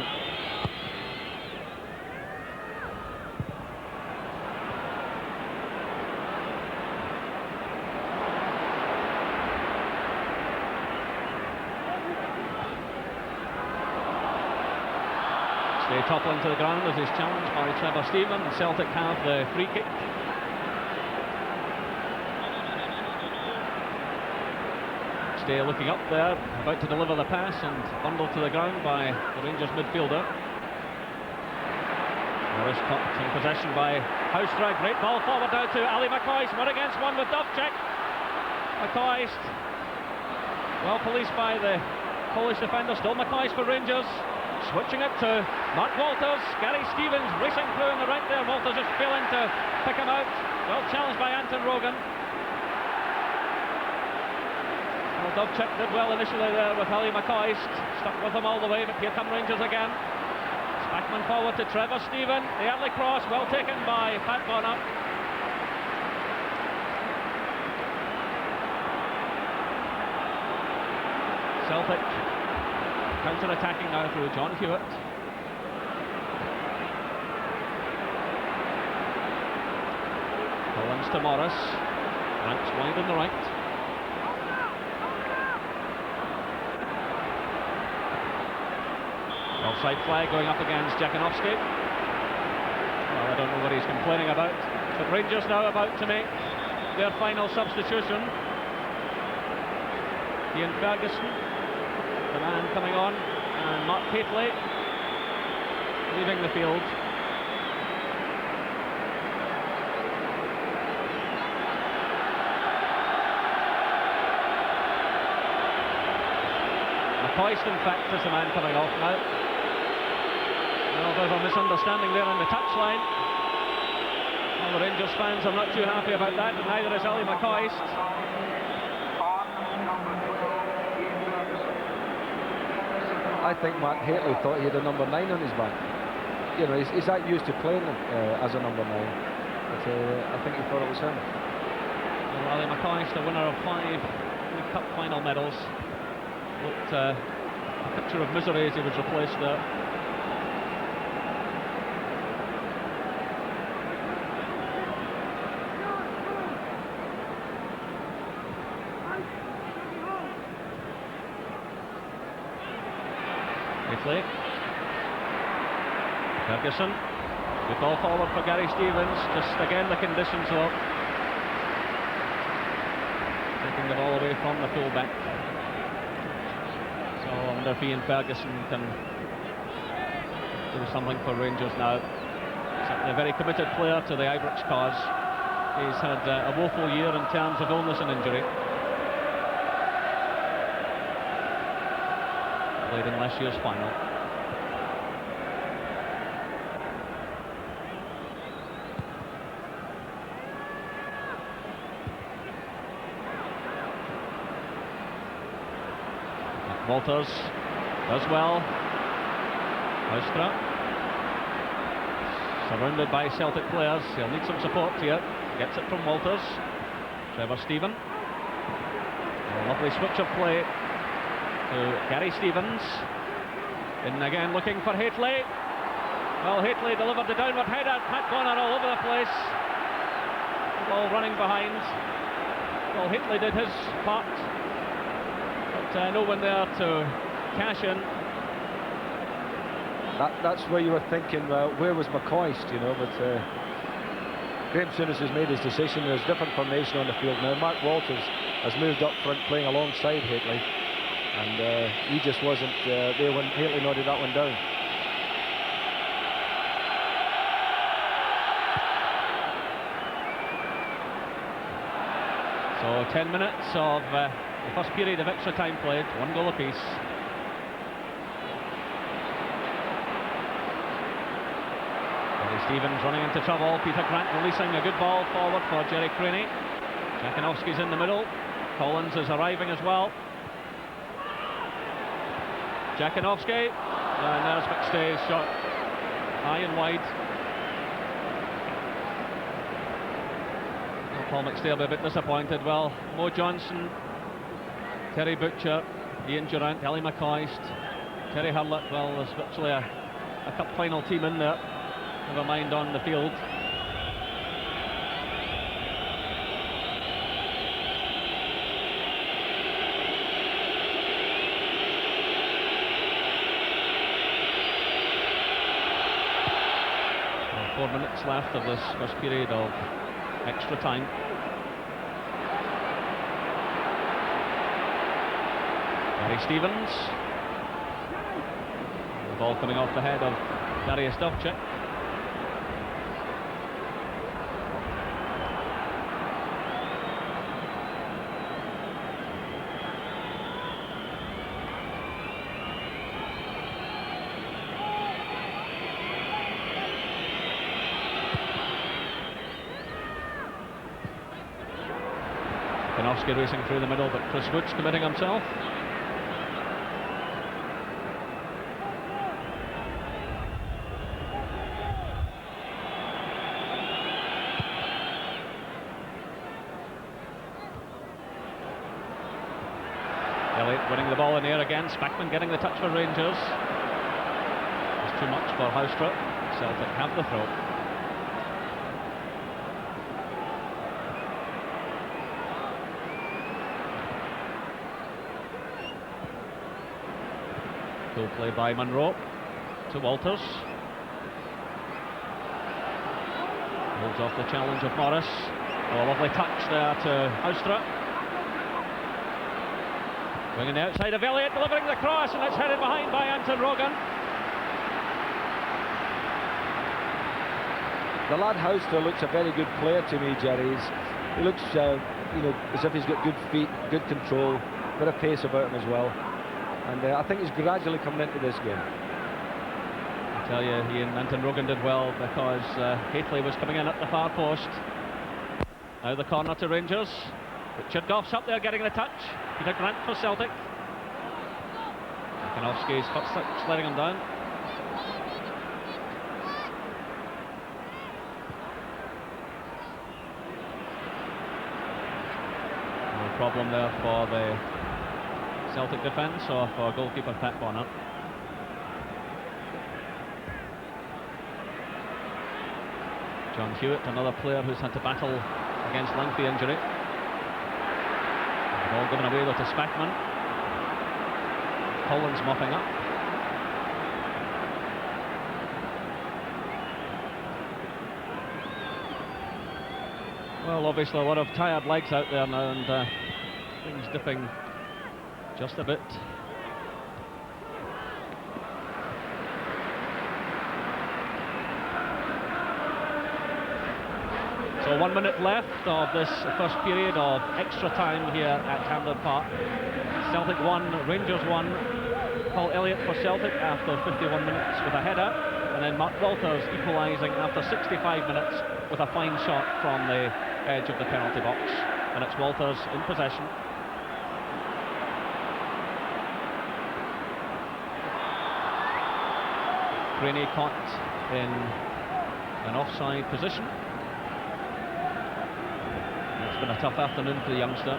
Toppling to the ground as he's challenged by Trevor Stephen. Celtic have the free kick. Stay looking up there, about to deliver the pass and bundled to the ground by the Rangers midfielder. Morris Cup in possession by Houstra. Great ball forward now to Ali McCoist. 1 against 1 with Dovcik. McCoist, well policed by the Polish defender. Still McCoist for Rangers. Switching it to Mark Walters. Gary Stevens racing through on the right there. Walters just failing to pick him out. Well challenged by Anton Rogan. Dovchik did well initially there with Ali McCoist. Stuck with him all the way, but here come Rangers again. Spackman forward to Trevor Stephen. The early cross, well taken by Pat Bonner. Celtic counter-attacking now through John Hewitt. Collins to Morris. Ranks wide on the right. Offside flag going up against Jakinovski. Well, I don't know what he's complaining about. But Rangers now about to make their final substitution. Ian Ferguson, the man coming on, and Mark Hateley leaving the field. McCoist, in fact, is the man coming off now. Well, there's a misunderstanding there on the touchline. Well, the Rangers fans are not too happy about that, and neither is Ali McCoist. I think Mark Hateley thought he had a number 9 on his back. You know, he's that used to playing as a number 9. But I think he thought it was him. Well, Ali McCoist, the winner of 5 League Cup final medals, looked a picture of misery as he was replaced there. Hateley. Ferguson. Good ball forward for Gary Stevens. Just again the conditions though. Taking the ball away from the full-back. So I wonder if Ian Ferguson can do something for Rangers now. Certainly a very committed player to the Ibrox cause. He's had a woeful year in terms of illness and injury. Played in last year's final. Walters does well. Houstra surrounded by Celtic players. He'll need some support here. Gets it from Walters. Trevor Stephen. A lovely switch of play to Gary Stevens. In again looking for Hateley. Well, Hateley delivered the downward header. Pat Bonner all over the place. Ball running behind. Well, Hateley did his part. But no one there to cash in. That's where you were thinking, where was McCoist, you know, but Graham Souness has made his decision. There's different formation on the field now. Mark Walters has moved up front playing alongside Hateley, and he just wasn't there when Hateley nodded that one down. So 10 minutes of the first period of extra time played, 1 goal apiece. Gary Stevens running into trouble. Peter Grant releasing a good ball forward for Jerry Craney. Jakinovski's in the middle. Collins is arriving as well. Jakinovski, and there's McStay's shot, high and wide. Paul McStay will be a bit disappointed. Well, Mo Johnson, Terry Butcher, Ian Durant, Ali McCoist, Terry Hurlett. Well, there's virtually a cup final team in there, never mind on the field. Well, 4 minutes left of this first period of extra time. Gary Stevens. The ball coming off the head of Darius Dovchik. Kanowski racing through the middle, but Chris Wood's committing himself. Elliott winning the ball in the air again. Spackman getting the touch for Rangers. It's too much for Houstra. Celtic have the throw. Cool play by Munro to Walters. Holds off the challenge of Morris. Oh, a lovely touch there to Houstra. Going in the outside of Elliott, delivering the cross, and it's headed behind by Anton Rogan. The lad Houstra looks a very good player to me, Jerry. He looks, as if he's got good feet, good control, bit of pace about him as well. And I think he's gradually coming into this game. I tell you, he and Anton Rogan did well because Haitley was coming in at the far post. Now the corner to Rangers. Richard Goff's up there getting the touch. Peter Grant for Celtic. Kanowski's letting him down. No problem there for the Celtic defence or for goalkeeper Pat Bonner. John Hewitt, another player who's had to battle against lengthy injury. The ball given away to Spackman. Collins mopping up. Well, obviously a lot of tired legs out there now, and things dipping just a bit. So 1 minute left of this first period of extra time here at Hampden Park. Celtic 1, Rangers 1. Paul Elliott for Celtic after 51 minutes with a header, and then Mark Walters equalising after 65 minutes with a fine shot from the edge of the penalty box. And it's Walters in possession. Craney caught in an offside position. It's been a tough afternoon for the youngster.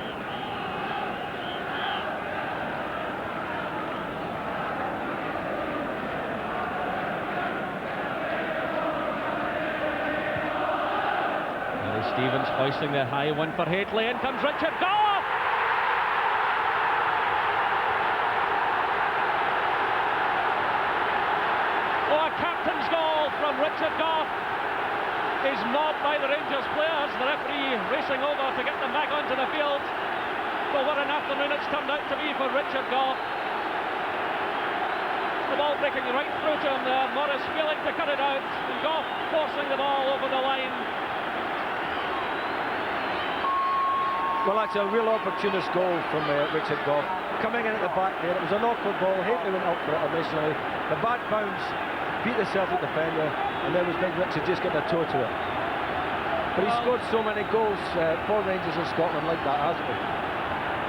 Gary Stevens hoisting the high one for Haitley. In comes Richard Goff! Oh, a captain's goal from Richard Goff. Is mobbed by the Rangers players. The referee racing over to get them back onto the field. But what an afternoon it's turned out to be for Richard Goff. The ball breaking right through to him there. Morris failing to cut it out. And Goff forcing the ball over the line. Well, that's a real opportunist goal from Richard Goff. Coming in at the back there, it was an awkward ball. Haitley went up for it initially. The back bounce beat the Celtic defender, and there was Big Richard just getting a toe to it. But he scored so many goals for Rangers in Scotland like that, hasn't he?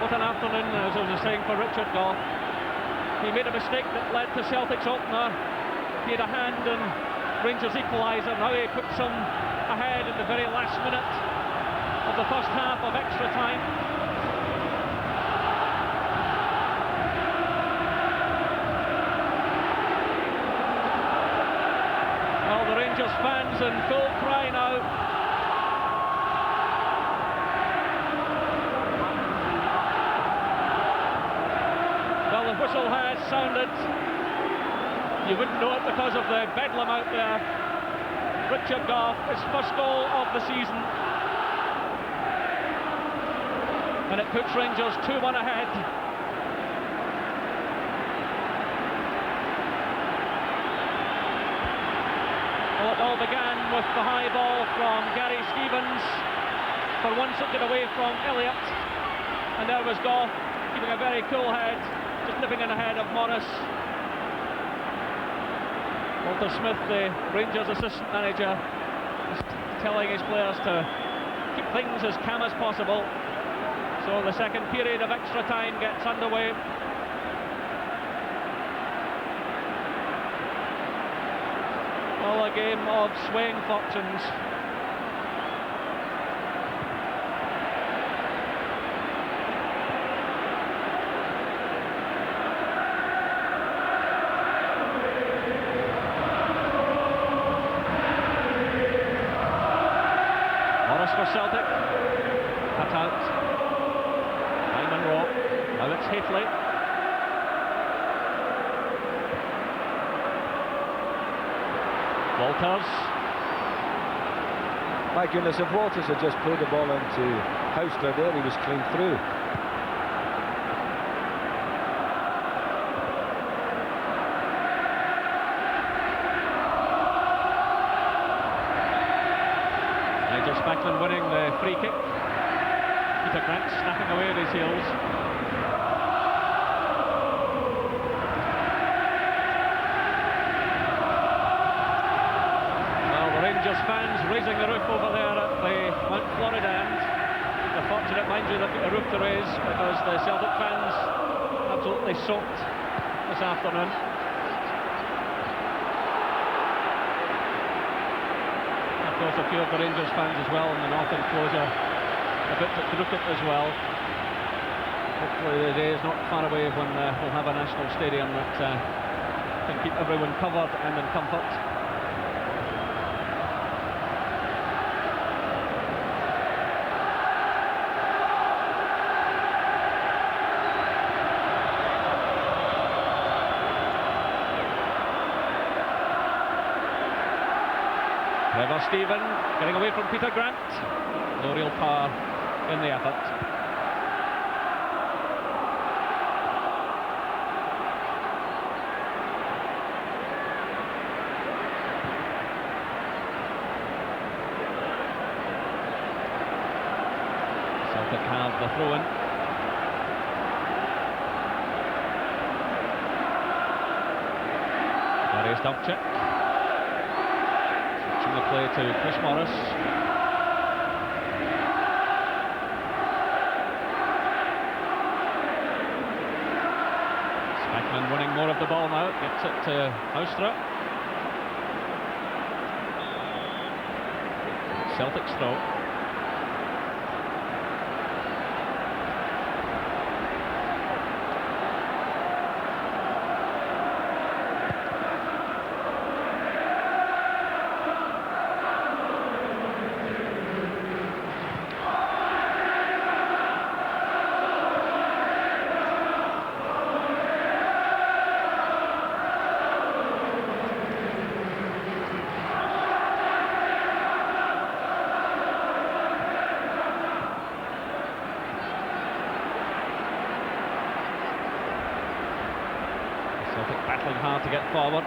What an afternoon, as I was saying, for Richard Goff. He made a mistake that led to Celtic's opener. He had a hand in Rangers' equaliser. Now he puts them ahead in the very last minute of the first half of extra time. Well, the Rangers fans in full cry now. Well, the whistle has sounded. You wouldn't know it because of the bedlam out there. Richard Goff, his first goal of the season. And it puts Rangers 2-1 ahead. Well, it all began with the high ball from Gary Stevens. For once it got away from Elliott. And there was Goff, keeping a very cool head, just nipping in ahead of Morris. Walter Smith, the Rangers assistant manager, is telling his players to keep things as calm as possible. So the second period of extra time gets underway. Well, a game of swaying fortunes. For Celtic, cut out by Monroe. Now it's Hafley. Walters. My goodness, if Walters had just played the ball into Hausler there, he was clean through. Spackman winning the free kick. Peter Grant snapping away at his heels. Well, the Rangers fans raising the roof over there at the Mount Florida end. They're fortunate, mind you, they've got a roof to raise because the Celtic fans absolutely soaked this afternoon. Of course, a few of the Rangers fans as well in the north enclosure, a bit at Crooked as well. Hopefully the day is not far away when we'll have a national stadium that can keep everyone covered and in comfort. Trevor Stephen getting away from Peter Grant. No real power in the effort. Celtic have the throw-in. Darius Dovchik. The play to Chris Morris. Spackman winning more of the ball now, gets it to Haustra. Celtic's throw. Celtic battling hard to get forward.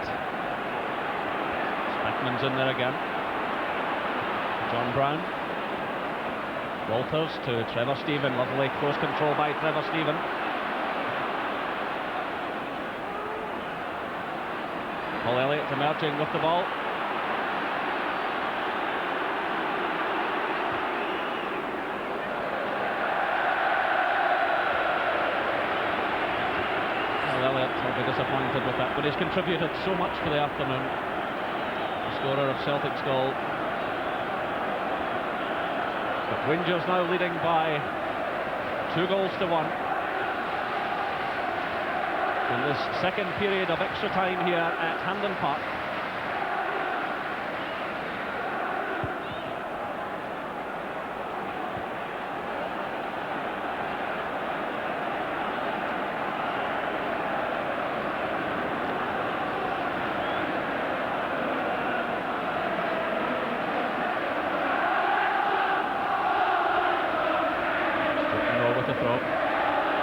Spackman's in there again. John Brown. Walters to Trevor Stephen. Lovely close control by Trevor Stephen. Paul Elliott emerging with the ball. Elliott will be disappointed with that, but he's contributed so much to the afternoon. The scorer of Celtic's goal. But Rangers now leading by 2-1 in this second period of extra time here at Hampden Park.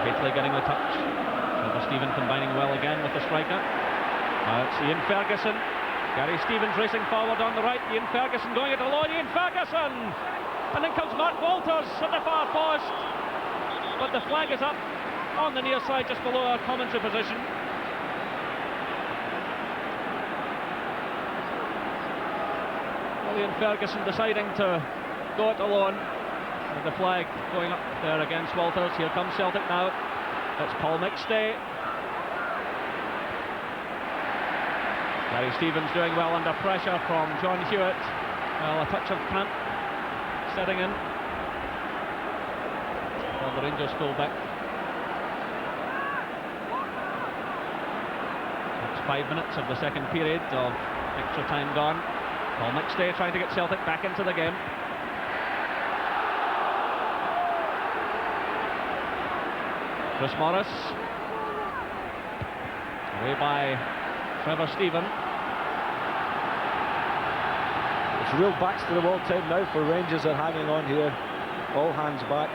Hafley getting the touch. Trevor Stephen combining well again with the striker. Now it's Ian Ferguson. Gary Stevens racing forward on the right. Ian Ferguson going it alone. Ian Ferguson! And then comes Mark Walters at the far post. But the flag is up on the near side just below our commentary position. Well, Ian Ferguson deciding to go it alone. With the flag going up there against Walters. Here comes Celtic now. It's Paul McStay. Gary Stevens doing well under pressure from John Hewitt. Well, a touch of cramp setting in for the Rangers fullback. It's 5 minutes of the second period of extra time gone. Paul McStay trying to get Celtic back into the game. Chris Morris. Away by Trevor Stephen. It's real backs to the wall time now for Rangers. Are hanging on here. All hands back.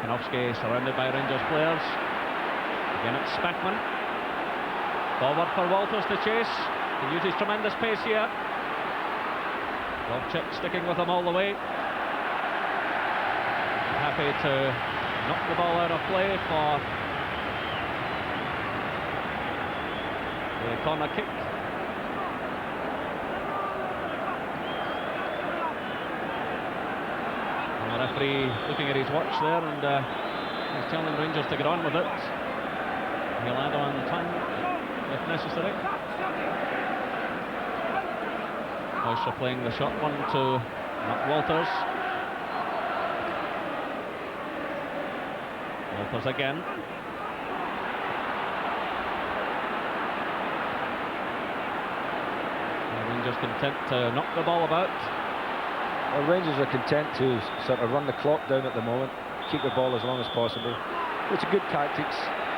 Jankowski surrounded by Rangers players. Again it's Spackman. Forward for Walters to chase. He uses tremendous pace here. Lovchik sticking with him all the way. Happy to knock the ball out of play for the corner kick. And the referee looking at his watch there, and he's telling Rangers to get on with it. He'll add on time if necessary. Oyster playing the short one to Mark Walters. Walters again. Rangers content to knock the ball about. Well, Rangers are content to sort of run the clock down at the moment, keep the ball as long as possible. It's a good tactics.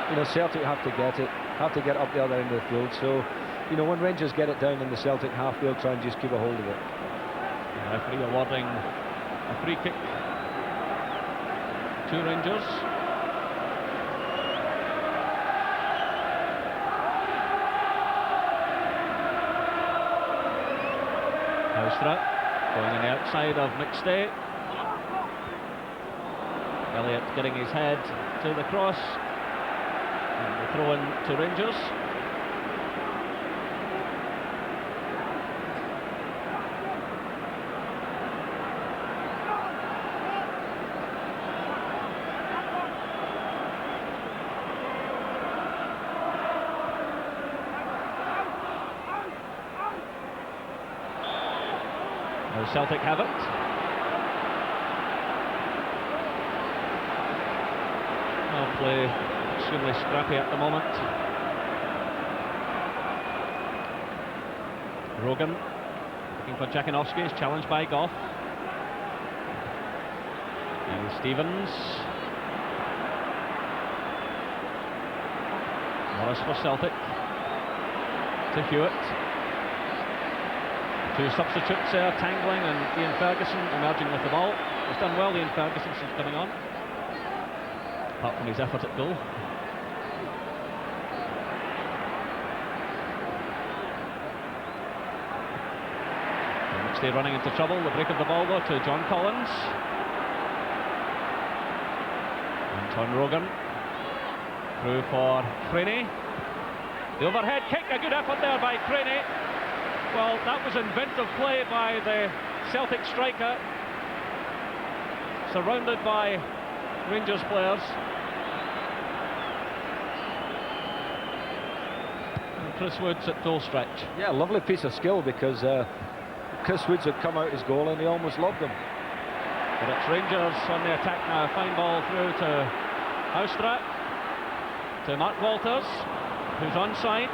You know, Celtic have to get it, up the other end of the field. So, you know, when Rangers get it down in the Celtic half, they'll try and just keep a hold of it. The referee awarding a free kick to Rangers. Houstra going on the outside of McStay. Elliott getting his head to the cross. And the throw in to Rangers. Celtic have it. Well, play extremely scrappy at the moment. Rogan looking for Jankowski, is challenged by Goff. And Stevens. Morris for Celtic. To Hewitt. Two substitutes there, Tangling and Ian Ferguson emerging with the ball. He's done well, Ian Ferguson, since coming on, apart from his effort at goal. McStay running into trouble. The break of the ball though to John Collins. Anton Rogan through for Craney. The overhead kick, a good effort there by Craney. Well, that was inventive play by the Celtic striker, surrounded by Rangers players. And Chris Woods at goal stretch. Yeah, lovely piece of skill, because Chris Woods had come out his goal and he almost lobbed him. But it's Rangers on the attack now. Fine ball through to Houstra, to Mark Walters, who's onside.